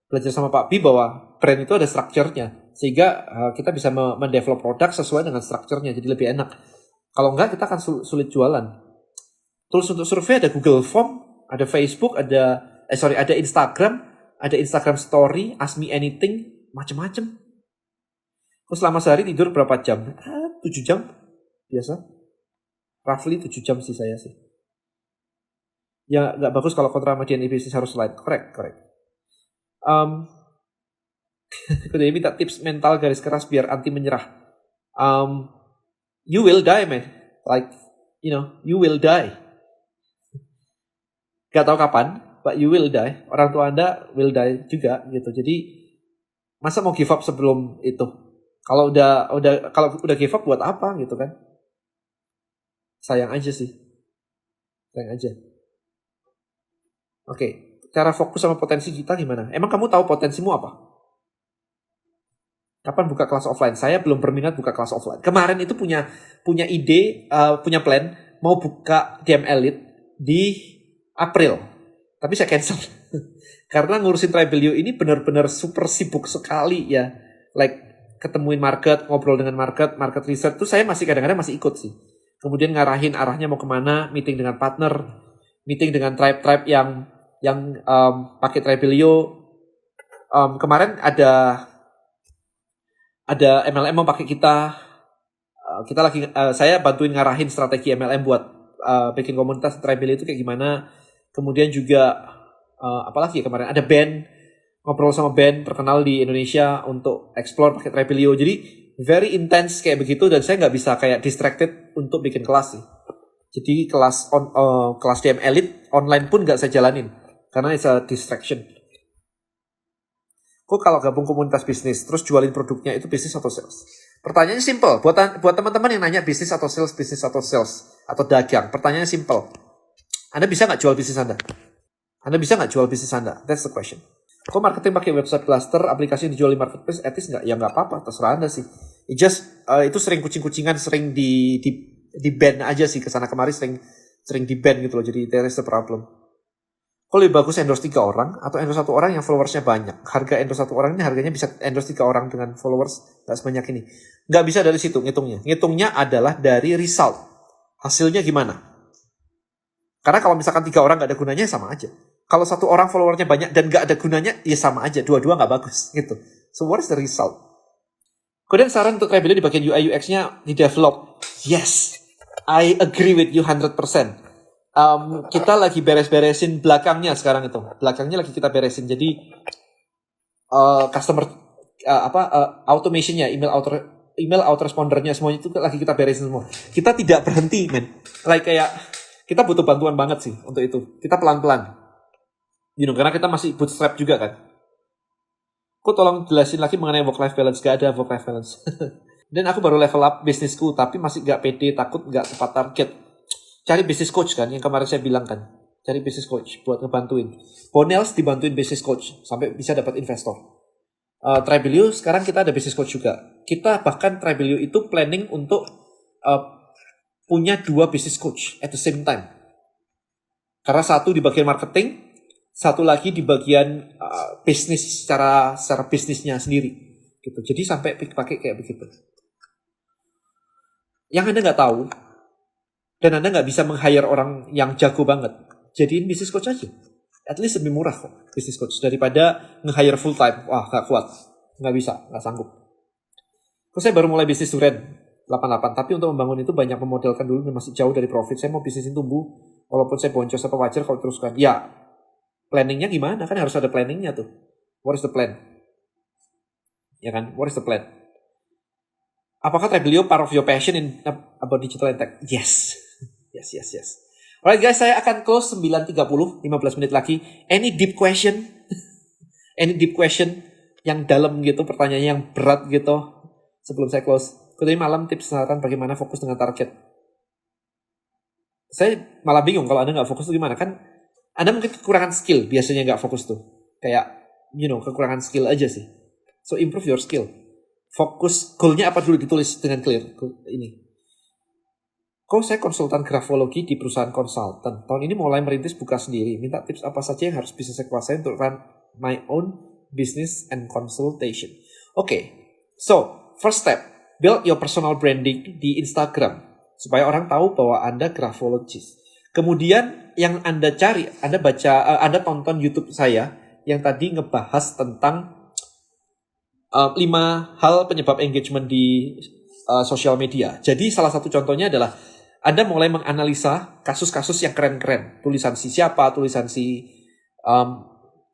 Belajar sama Pak B bahwa brand itu ada structure-nya. Sehingga kita bisa mendevelop produk sesuai dengan structure-nya. Jadi lebih enak. Kalau enggak, kita akan sulit jualan. Terus untuk survei ada Google Form, ada Facebook, ada Instagram Story, Ask Me Anything, macam-macam. Terus selama sehari tidur berapa jam? 7 jam, biasa. Roughly 7 jam sih saya sih. Ya nggak bagus kalau kontra sama DNA bisnis harus slide. Correct. Kemudian minta tips mental garis keras biar anti menyerah. You will die, man. Like, you will die. Gak tahu kapan, but you will die. Orang tua Anda will die juga, gitu. Jadi, masa mau give up sebelum itu? Kalau udah give up buat apa, gitu kan? Sayang aja sih. Sayang aja. Oke, cara fokus sama potensi kita gimana? Emang kamu tahu potensimu apa? Kapan buka kelas offline? Saya belum berminat buka kelas offline. Kemarin itu punya ide, punya plan mau buka DM Elite di April. Tapi saya cancel. Karena ngurusin Tribelio ini benar-benar super sibuk sekali ya. Like ketemuin market, ngobrol dengan market research tuh saya masih kadang-kadang masih ikut sih. Kemudian ngarahin arahnya mau kemana, meeting dengan partner, meeting dengan tribe-tribe yang pakai Tribelio. Kemarin ada MLM mau pakai kita lagi saya bantuin ngarahin strategi MLM buat bikin komunitas Tribelio itu kayak gimana. Kemudian juga apalagi ya kemarin ada band, ngobrol sama band terkenal di Indonesia untuk explore pakai Tribelio. Jadi very intense kayak begitu dan saya nggak bisa kayak distracted untuk bikin kelas sih. Jadi kelas DM Elite online pun nggak saya jalanin karena it's a distraction. Kok kalau gabung komunitas bisnis, terus jualin produknya itu bisnis atau sales? Pertanyaannya simple. Buat teman-teman yang nanya bisnis atau sales, atau dagang. Pertanyaannya simple. Anda bisa nggak jual bisnis Anda? That's the question. Kok marketing pakai website blaster, aplikasi yang dijual di marketplace, etis nggak? Ya nggak apa-apa, terserah Anda sih. Itu sering kucing-kucingan, sering di ban aja sih. Kesana kemari sering di ban gitu loh. Jadi there is the problem. Kok lebih bagus endorse 3 orang atau endorse 1 orang yang followersnya banyak? Harga endorse 1 orang ini harganya bisa endorse 3 orang dengan followers gak sebanyak ini. Gak bisa dari situ ngitungnya. Ngitungnya adalah dari result. Hasilnya gimana? Karena kalau misalkan 3 orang gak ada gunanya sama aja. Kalau 1 orang followernya banyak dan gak ada gunanya, ya sama aja. Dua-dua gak bagus gitu. So what is the result? Kemudian saran untuk Tribelio di bagian UI UX-nya di develop. Yes, I agree with you 100%. kita lagi beres-beresin belakangnya sekarang itu. Belakangnya lagi kita beresin. Jadi customer automationnya, email autorespondernya semuanya itu lagi kita beresin semua. Kita tidak berhenti, men. Kayak kita butuh bantuan banget sih untuk itu. Kita pelan-pelan. Karena kita masih bootstrap juga kan. Kok tolong jelasin lagi mengenai work-life balance. Gak ada work-life balance. Dan aku baru level up bisnisku, tapi masih gak pede, takut gak tepat target. Cari business coach kan, yang kemarin saya bilang kan. Cari business coach buat ngebantuin. Bonels dibantuin business coach, sampai bisa dapat investor. Tribelio sekarang kita ada business coach juga. Kita bahkan Tribelio itu planning untuk punya 2 business coach at the same time. Karena satu di bagian marketing, satu lagi di bagian bisnis secara bisnisnya sendiri. Gitu. Jadi sampai pakai kayak begitu. Yang Anda nggak tahu, dan Anda nggak bisa meng-hire orang yang jago banget, jadiin business coach aja. At least lebih murah kok business coach daripada nge-hire full time. Wah, gak kuat. Gak bisa, gak sanggup. Terus saya baru mulai bisnis durian 88. Tapi untuk membangun itu banyak memodelkan dulu dan masih jauh dari profit. Saya mau bisnis ini tumbuh. Walaupun saya boncos apa wajar kalau teruskan. Ya, planningnya gimana? Kan harus ada planningnya tuh. What is the plan? Ya kan? What is the plan? Apakah Tribelio part of your passion in about digital and tech? Yes. Yes. Alright guys, saya akan close 9.30, 15 menit lagi. Any deep question? Any deep question yang dalam gitu, pertanyaannya yang berat gitu sebelum saya close. Tadi malam tips saran bagaimana fokus dengan target. Saya malah bingung kalau Anda nggak fokus itu gimana. Kan Anda mungkin kekurangan skill, biasanya nggak fokus tuh. Kayak, kekurangan skill aja sih. So improve your skill. Fokus, goalnya apa dulu ditulis dengan clear. Ini. Kok saya konsultan grafologi di perusahaan konsultan. Tahun ini mulai merintis buka sendiri. Minta tips apa saja yang harus bisa saya kuasai untuk run my own business and consultation. Oke. So, first step. Build your personal branding di Instagram. Supaya orang tahu bahwa Anda grafologist. Kemudian yang Anda cari, Anda tonton YouTube saya yang tadi ngebahas tentang 5 hal penyebab engagement di sosial media. Jadi salah satu contohnya adalah Anda mulai menganalisa kasus-kasus yang keren-keren. Tulisan si siapa, tulisan si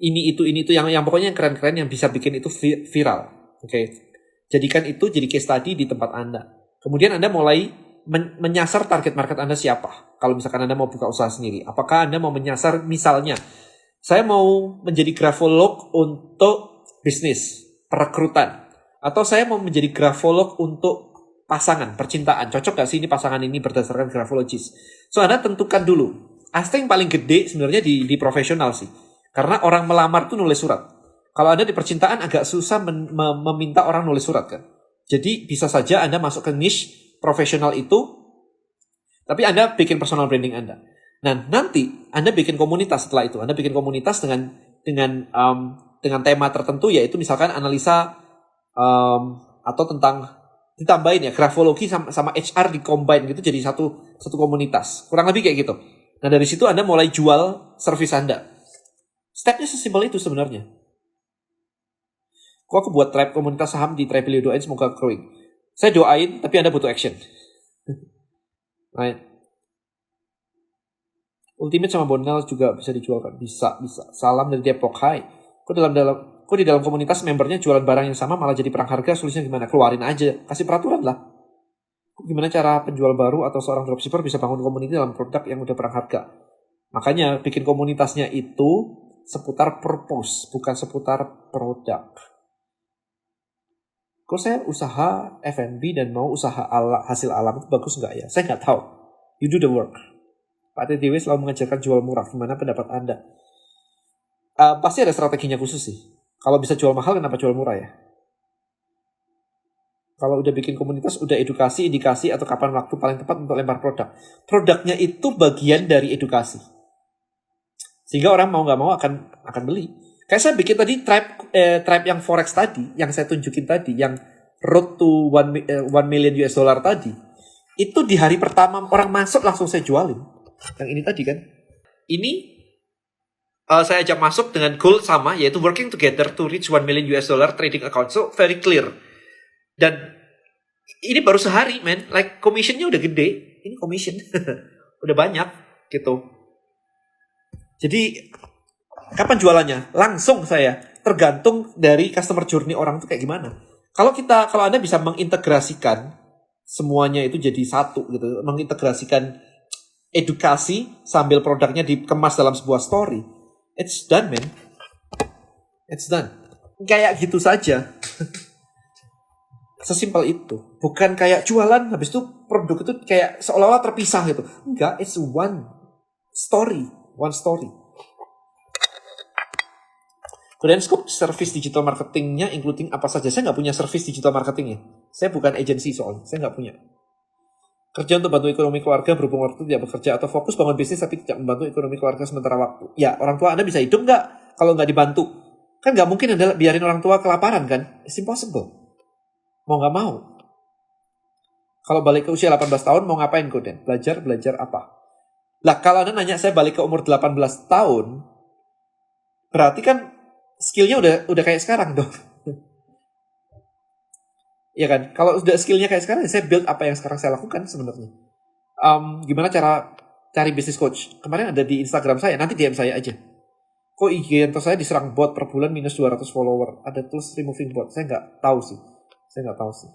ini itu yang pokoknya yang keren-keren yang bisa bikin itu viral. Oke. Jadikan itu jadi case study di tempat Anda. Kemudian Anda mulai menyasar target market Anda siapa. Kalau misalkan Anda mau buka usaha sendiri. Apakah Anda mau menyasar misalnya, saya mau menjadi grafolog untuk bisnis, perekrutan. Atau saya mau menjadi grafolog untuk pasangan, percintaan. Cocok gak sih ini pasangan ini berdasarkan grafologis? So, Anda tentukan dulu. Aspek yang paling gede sebenarnya di profesional sih. Karena orang melamar tuh nulis surat. Kalau Anda di percintaan agak susah meminta orang nulis surat kan. Jadi bisa saja Anda masuk ke niche profesional itu, tapi Anda bikin personal branding Anda. Nah, nanti Anda bikin komunitas setelah itu. Anda bikin komunitas dengan tema tertentu, yaitu misalkan analisa atau tentang ditambahin ya grafologi sama HR di-combine gitu jadi satu komunitas. Kurang lebih kayak gitu. Nah, dari situ Anda mulai jual service Anda. Stepnya sesimpel itu sebenarnya. Kok aku buat tribe komunitas saham di Tribelio, doain semoga growing. Saya doain, tapi Anda butuh action. Right. Ultimate sama Bonel juga bisa dijual kan? Bisa. Salam dari Depok. Hai. Kok di dalam komunitas membernya jualan barang yang sama malah jadi perang harga, solusinya gimana? Keluarin aja, kasih peraturan lah. Gimana cara penjual baru atau seorang dropshipper bisa bangun komunitas dalam produk yang udah perang harga? Makanya bikin komunitasnya itu seputar purpose, bukan seputar produk. Kok saya usaha F&B dan mau usaha hasil alam itu bagus nggak ya? Saya nggak tahu. You do the work. Pak TDW selalu mengajarkan jual murah. Gimana pendapat Anda? Pasti ada strateginya khusus sih. Kalau bisa jual mahal, kenapa jual murah ya? Kalau udah bikin komunitas, udah edukasi, indikasi, atau kapan waktu paling tepat untuk lempar produk. Produknya itu bagian dari edukasi. Sehingga orang mau nggak mau akan beli. Kayak saya bikin tadi tribe yang forex tadi, yang saya tunjukin tadi, yang road to 1 million US dollar tadi, itu di hari pertama orang masuk langsung saya jualin. Yang ini tadi kan. Ini saya ajak masuk dengan goal sama, yaitu working together to reach 1 million US dollar trading account. So, very clear. Dan ini baru sehari, man. Like, commissionnya udah gede. Ini commission. Udah banyak. gitu. Jadi kapan jualannya? Langsung saya. Tergantung dari customer journey orang itu kayak gimana. Kalau Anda bisa mengintegrasikan semuanya itu jadi satu gitu, mengintegrasikan edukasi sambil produknya dikemas dalam sebuah story, it's done, man. It's done. Kayak gitu saja. Sesimpel itu. Bukan kayak jualan, habis itu produk itu kayak seolah-olah terpisah gitu. Enggak, it's one story. One story. Kemudian scope service digital marketingnya including apa saja. Saya nggak punya service digital marketingnya. Saya bukan agency soalnya. Saya nggak punya. Kerja untuk bantu ekonomi keluarga berhubung waktu tidak bekerja atau fokus bangun bisnis tapi tidak membantu ekonomi keluarga sementara waktu. Ya, orang tua Anda bisa hidup nggak kalau nggak dibantu? Kan nggak mungkin Anda biarin orang tua kelaparan kan? It's impossible. Mau nggak mau. Kalau balik ke usia 18 tahun mau ngapain Goden? Belajar apa? Lah kalau Anda nanya saya balik ke umur 18 tahun, berarti kan skillnya udah kayak sekarang dong. Ya kan? Kalau udah skillnya kayak sekarang, saya build apa yang sekarang saya lakukan sebenarnya. Gimana cara cari business coach? Kemarin ada di Instagram saya, nanti DM saya aja. Kok IG atau saya diserang bot per bulan minus 200 follower? Ada tools removing bot? Saya nggak tahu sih.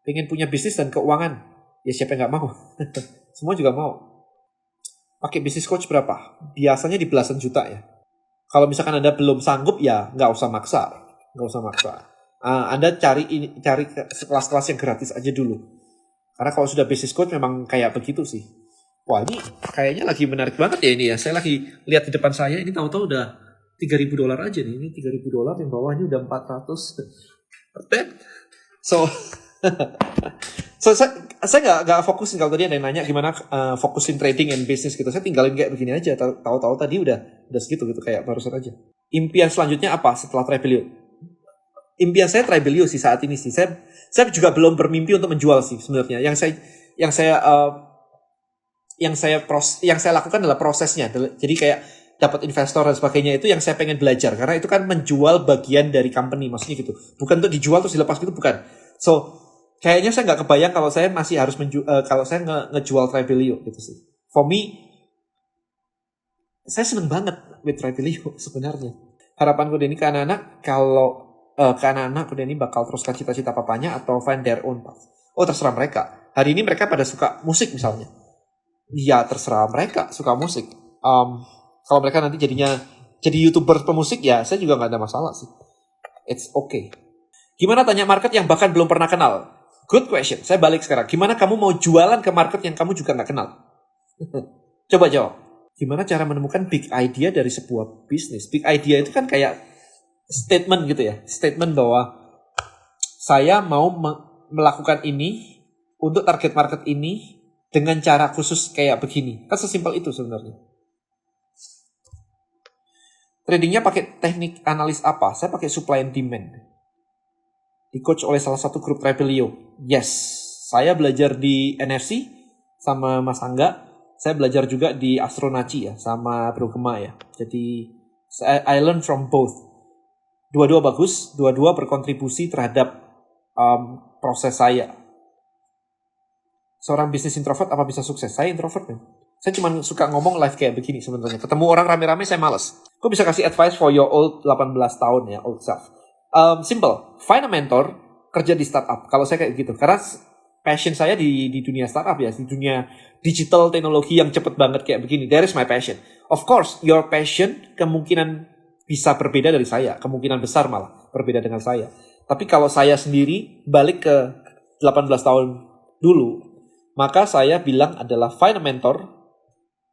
Pengen punya bisnis dan keuangan? Ya siapa yang nggak mau? Semua juga mau. Pakai business coach berapa? Biasanya di belasan juta ya. Kalau misalkan Anda belum sanggup, ya nggak usah maksa. Anda cari kelas-kelas yang gratis aja dulu. Karena kalau sudah business coach memang kayak begitu sih. Wah ini kayaknya lagi menarik banget ya ini ya. Saya lagi lihat di depan saya, ini tahu-tahu udah $3,000 aja nih. Ini $3,000 yang bawahnya udah 400. So saya nggak fokusin. Kalau tadi ada yang nanya gimana fokusin trading and business gitu, saya tinggalin kayak begini aja. Tahu-tahu tadi udah segitu gitu kayak barusan aja. Impian selanjutnya apa setelah Tribelio? Impian saya Tribelio sih saat ini sih. Saya juga belum bermimpi untuk menjual sih sebenarnya. Yang saya lakukan adalah prosesnya. Jadi kayak dapat investor dan sebagainya itu yang saya pengen belajar, karena itu kan menjual bagian dari company maksudnya gitu. Bukan untuk dijual terus dilepas gitu, bukan. So kayaknya saya nggak kebayang kalau saya masih harus kalau saya ngejual Tribelio gitu sih. For me, saya seneng banget with Tribelio sebenarnya. Harapanku ini ke anak-anak, kemudian ini bakal teruskan cita-cita papanya atau find their own path. Oh terserah mereka. Hari ini mereka pada suka musik misalnya. Ya terserah mereka suka musik. Kalau mereka nanti jadi YouTuber pemusik, ya saya juga nggak ada masalah sih. It's okay. Gimana tanya market yang bahkan belum pernah kenal? Good question. Saya balik sekarang. Gimana kamu mau jualan ke market yang kamu juga nggak kenal? Coba jawab. Gimana cara menemukan big idea dari sebuah bisnis? Big idea itu kan kayak statement gitu ya. Statement bahwa saya mau melakukan ini untuk target market ini dengan cara khusus kayak begini. Kan sesimpel itu sebenarnya. Tradingnya pakai teknik analis apa? Saya pakai supply and demand. Di-coach oleh salah satu grup Tribelio. Yes, saya belajar di NFC sama Mas Angga. Saya belajar juga di Astronaci ya, sama Bro Gema ya. Jadi, I learn from both. Dua-dua bagus, dua-dua berkontribusi terhadap proses saya. Seorang bisnis introvert apa bisa sukses? Saya introvert kan. Saya cuma suka ngomong live kayak begini sebenarnya. Ketemu orang rame-rame saya malas. Kok bisa kasih advice for your old 18 tahun ya, old self? Simple. Find a mentor, kerja di startup. Kalau saya kayak gitu. Karena passion saya di dunia startup ya. Di dunia digital teknologi yang cepet banget kayak begini. That is my passion. Of course, your passion kemungkinan bisa berbeda dari saya. Kemungkinan besar malah berbeda dengan saya. Tapi kalau saya sendiri balik ke 18 tahun dulu, maka saya bilang adalah find a mentor.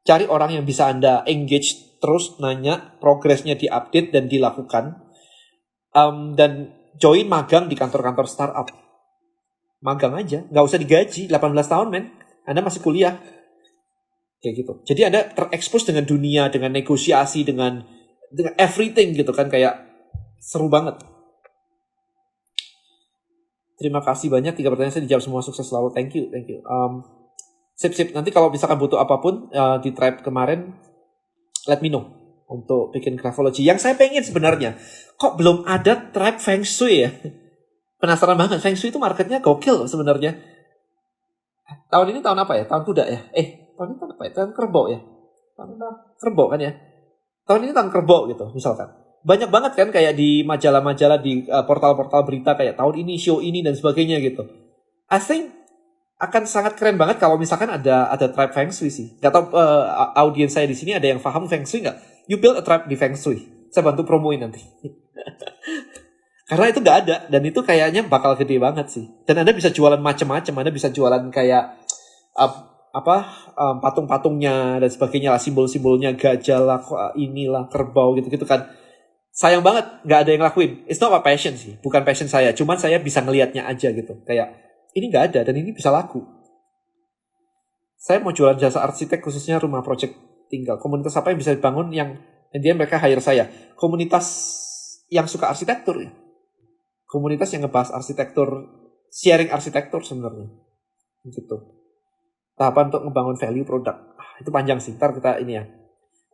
Cari orang yang bisa Anda engage terus, nanya, progresnya diupdate dan dilakukan. Dan join magang di kantor-kantor startup. Magang aja, nggak usah digaji. 18 tahun men, Anda masih kuliah. Kayak gitu. Jadi Anda terekspos dengan dunia, dengan negosiasi, dengan everything gitu kan. Kayak seru banget. Terima kasih banyak. 3 pertanyaan saya dijawab semua. Sukses selalu. Thank you. Sip. Nanti kalau misalkan butuh apapun di Tribe kemarin, let me know untuk bikin Craftology. Yang saya pengen sebenarnya, kok belum ada Tribe Feng Shui ya? Penasaran banget. Feng Shui itu marketnya gokil sebenarnya. Tahun ini tahun apa ya? Tahun kuda ya? Tahun ini tahun apa ya? Tahun kerbau ya? Tahun kerbau kan ya? Tahun ini tahun kerbau gitu misalkan. Banyak banget kan kayak di majalah-majalah, di portal-portal berita kayak tahun ini, show ini dan sebagainya gitu. I think akan sangat keren banget kalau misalkan ada tribe Feng Shui sih. Gak tau audiens saya di sini ada yang paham Feng Shui nggak? You build a tribe di Feng Shui. Saya bantu promoin nanti. Karena itu nggak ada dan itu kayaknya bakal gede banget sih. Dan Anda bisa jualan macam-macam. Anda bisa jualan kayak patung-patungnya dan sebagainya lah, simbol-simbolnya gajah lah, inilah kerbau gitu-gitu kan. Sayang banget nggak ada yang lakuin. It's not a passion sih, bukan passion saya. Cuman saya bisa ngelihatnya aja gitu. Kayak ini nggak ada dan ini bisa laku. Saya mau jualan jasa arsitek khususnya rumah project tinggal. Komunitas apa yang bisa dibangun yang intinya mereka hire saya. Komunitas yang suka arsitektur ya. Komunitas yang ngebahas arsitektur, sharing arsitektur sebenarnya. Gitu. Tahapan untuk membangun value produk. Itu panjang sih. Ntar kita ini ya.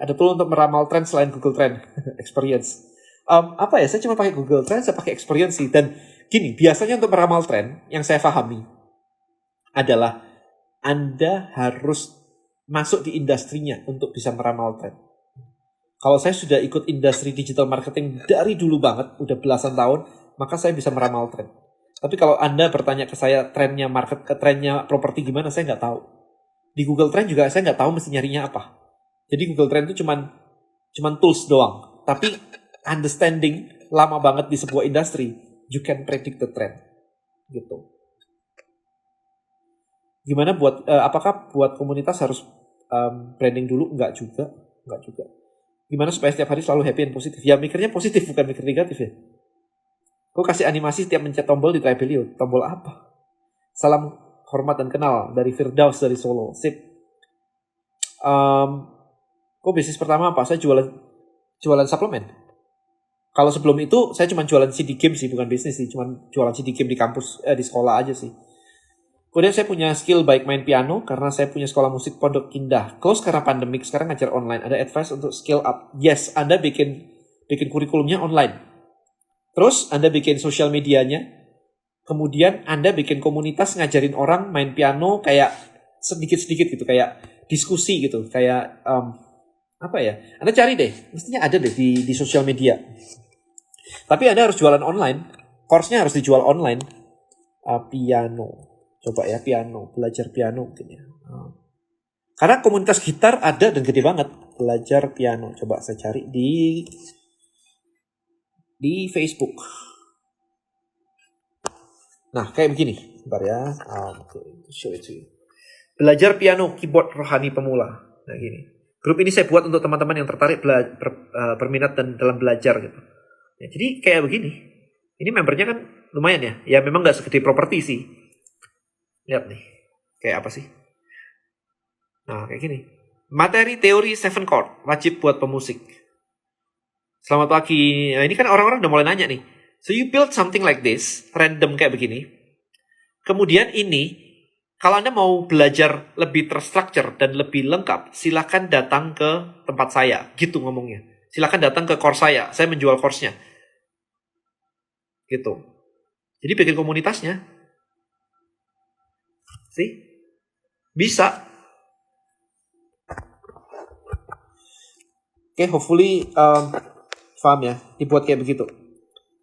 Ada tool untuk meramal tren selain Google Trend. Experience. Saya cuma pakai Google Trend, saya pakai Experience sih. Dan gini, biasanya untuk meramal tren, yang saya pahami adalah Anda harus masuk di industrinya untuk bisa meramal tren. Kalau saya sudah ikut industri digital marketing dari dulu banget, udah belasan tahun, maka saya bisa meramal tren. Tapi kalau Anda bertanya ke saya trennya trennya properti gimana, saya nggak tahu. Di Google Trend juga saya nggak tahu mesti nyarinya apa. Jadi Google Trend itu cuman tools doang. Tapi understanding lama banget di sebuah industri, you can predict the trend. Gitu. Gimana apakah buat komunitas harus branding dulu? Enggak juga. Gimana supaya setiap hari selalu happy and positif? Ya mikirnya positif, bukan mikir negatif ya. Kok kasih animasi setiap mencet tombol di Tribelio? Tombol apa? Salam hormat dan kenal dari Firdaus dari Solo. Sip. Kok bisnis pertama apa? Saya jualan suplemen. Kalau sebelum itu saya cuma jualan CD game sih, bukan bisnis sih. Cuma jualan CD game di kampus, di sekolah aja sih. Kemudian saya punya skill baik main piano karena saya punya sekolah musik Pondok Indah. Close karena pandemik, sekarang ngajar online. Ada advice untuk skill up? Yes, Anda bikin kurikulumnya online. Terus Anda bikin sosial medianya. Kemudian Anda bikin komunitas ngajarin orang main piano kayak sedikit-sedikit gitu, kayak diskusi gitu, kayak Anda cari deh, mestinya ada deh di sosial media. Tapi Anda harus jualan online, course-nya harus dijual online. Piano, coba ya piano, belajar piano mungkin ya. Karena komunitas gitar ada dan gede banget, belajar piano. Coba saya cari di Facebook. Nah, kayak begini, bentar ya. Show it to you. Belajar piano, keyboard rohani pemula. Nah, gini. Grup ini saya buat untuk teman-teman yang tertarik berminat dan dalam belajar gitu. Ya, jadi kayak begini. Ini membernya kan lumayan ya. Ya memang nggak segede properti sih. Lihat nih. Kayak apa sih? Nah kayak gini. Materi teori 7 chord. Wajib buat pemusik. Selamat pagi. Nah ini kan orang-orang udah mulai nanya nih. So you build something like this. Random kayak begini. Kemudian ini. Kalau Anda mau belajar lebih terstruktur dan lebih lengkap, silakan datang ke tempat saya. Gitu ngomongnya. Silakan datang ke course saya. Saya menjual course-nya. Gitu. Jadi bikin komunitasnya. See? Bisa. Oke, hopefully paham ya. Dibuat kayak begitu.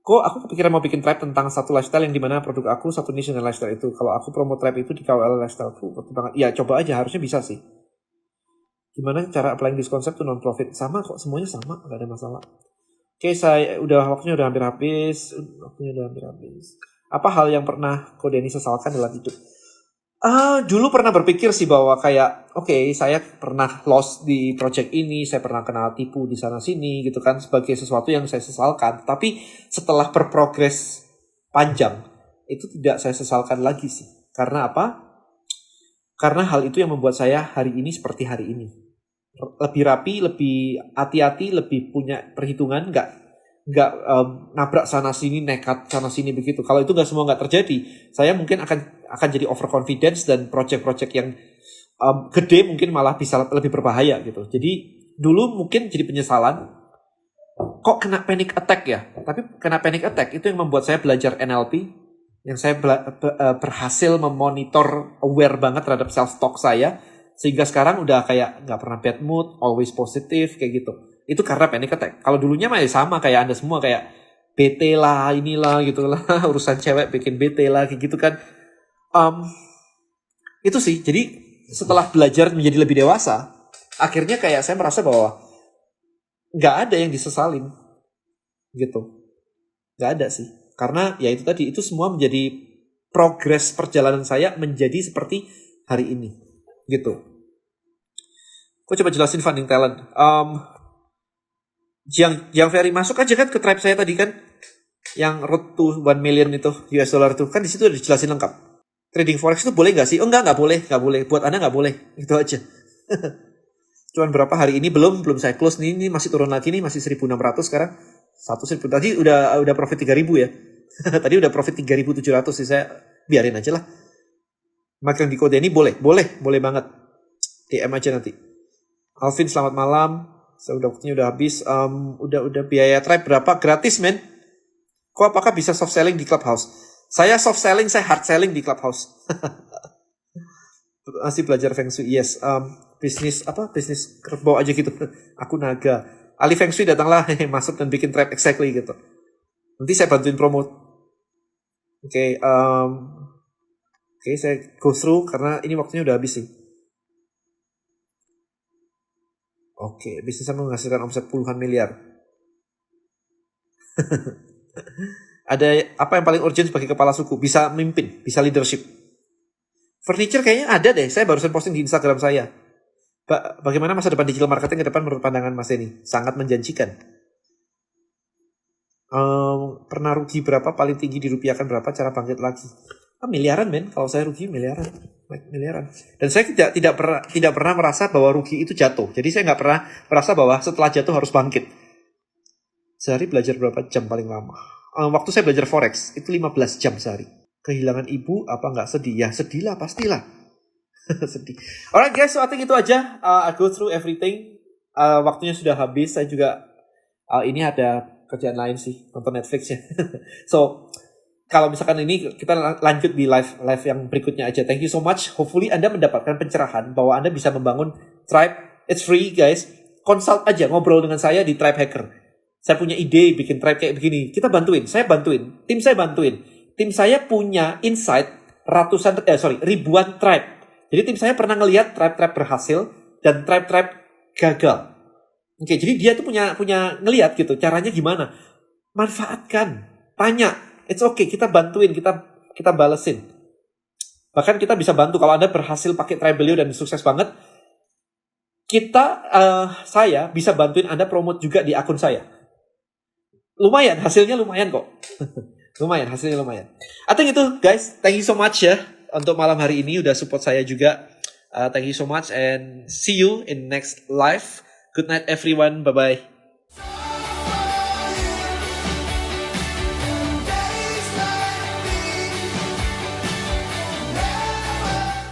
Kok aku kepikiran mau bikin tribe tentang satu lifestyle yang dimana produk aku satu niche dengan lifestyle itu. Kalau aku promo tribe itu di KOL lifestyle aku. Ya coba aja, harusnya bisa sih. Gimana cara applying this concept to non-profit? Sama kok, semuanya sama, gak ada masalah. Oke, waktunya udah hampir habis. Apa hal yang pernah Ko Denny sesalkan dalam hidup? Dulu pernah berpikir sih bahwa kayak, saya pernah lost di project ini, saya pernah kena tipu di sana sini gitu kan, sebagai sesuatu yang saya sesalkan. Tapi setelah berprogres panjang, itu tidak saya sesalkan lagi sih. Karena apa? Karena hal itu yang membuat saya hari ini seperti hari ini. Lebih rapi, lebih hati-hati, lebih punya perhitungan, nggak nabrak sana sini, nekat sana sini begitu. Kalau itu semua nggak terjadi, saya mungkin akan jadi overconfidence dan project-project yang gede mungkin malah bisa lebih berbahaya gitu. Jadi dulu mungkin jadi penyesalan, kok kena panic attack ya. Tapi kena panic attack itu yang membuat saya belajar NLP, yang saya berhasil memonitor, aware banget terhadap self talk saya Sehingga sekarang udah kayak nggak pernah bad mood, always positif kayak gitu. Itu karena panic attack. Kalau dulunya masih sama kayak Anda semua, kayak bete lah, inilah gitu lah, urusan cewek bikin bete lah kayak gitu kan. Itu sih. Jadi setelah belajar menjadi lebih dewasa, akhirnya kayak saya merasa bahwa nggak ada yang disesalin gitu. Nggak ada sih. Karena ya itu tadi, itu semua menjadi progres perjalanan saya menjadi seperti hari ini gitu. Aku coba jelasin funding talent. Yang Ferry masuk aja kan ke tribe saya tadi kan, yang road to 1 million itu US dollar tuh kan, di situ udah dijelasin lengkap. Trading forex itu boleh nggak sih? Oh enggak boleh. Buat Anda nggak boleh. Itu aja. Cuman berapa hari ini belum saya close nih, ini masih turun lagi nih, masih 1.600 sekarang. 1.000 tadi udah profit 3.000 ya. Tadi udah profit 3.700 sih, saya biarin aja lah. Makin di kode ini boleh banget. DM aja nanti. Alvin selamat malam. Waktunya udah habis. Udah biaya tribe berapa? Gratis men. Kok apakah bisa soft selling di Clubhouse? Saya soft selling, saya hard selling di Clubhouse. Masih belajar Feng Shui. Yes. Bisnis kerbau aja gitu. Aku naga. Ali Feng Shui datanglah, masuk dan bikin tribe exactly gitu. Nanti saya bantuin promote. Oke, saya go through karena ini waktunya udah habis sih. Oke, bisnisnya menghasilkan omset puluhan miliar. Ada apa yang paling urgent sebagai kepala suku? Bisa mimpin, bisa leadership. Furniture kayaknya ada deh, saya barusan posting di Instagram saya. Bagaimana masa depan digital marketing ke depan menurut pandangan Mas Denny? Sangat menjanjikan. Pernah rugi berapa? Paling tinggi dirupiahkan berapa? Cara bangkit lagi? Miliaran men, kalau saya rugi miliaran. Dan saya tidak pernah merasa bahwa rugi itu jatuh. Jadi saya nggak pernah merasa bahwa setelah jatuh harus bangkit. Sehari belajar berapa jam paling lama? Waktu saya belajar forex itu 15 jam sehari. Kehilangan ibu apa nggak sedih? Ya sedih lah, pastilah. Sedih. Alright guys, so I think itu aja. I go through everything. Waktunya sudah habis. Saya juga ini ada kerjaan lain sih, nonton Netflix ya. So kalau misalkan ini kita lanjut di live yang berikutnya aja. Thank you so much. Hopefully Anda mendapatkan pencerahan bahwa Anda bisa membangun tribe. It's free guys. Consult aja, ngobrol dengan saya di Tribe Hacker. Saya punya ide bikin tribe kayak begini. Kita bantuin, saya bantuin. Tim saya bantuin. Tim saya punya insight ribuan tribe. Jadi tim saya pernah ngelihat tribe-tribe berhasil dan tribe-tribe gagal. Oke, jadi dia tuh punya ngelihat gitu, caranya gimana. Manfaatkan, tanya. It's okay, kita bantuin, kita balesin. Bahkan kita bisa bantu kalau Anda berhasil pakai tribe beliau dan sukses banget. Saya bisa bantuin Anda promote juga di akun saya. Lumayan, hasilnya lumayan kok. Hasilnya lumayan. I think itu guys, thank you so much ya untuk malam hari ini udah support saya juga. Thank you so much and see you in next live. Good night everyone, bye-bye.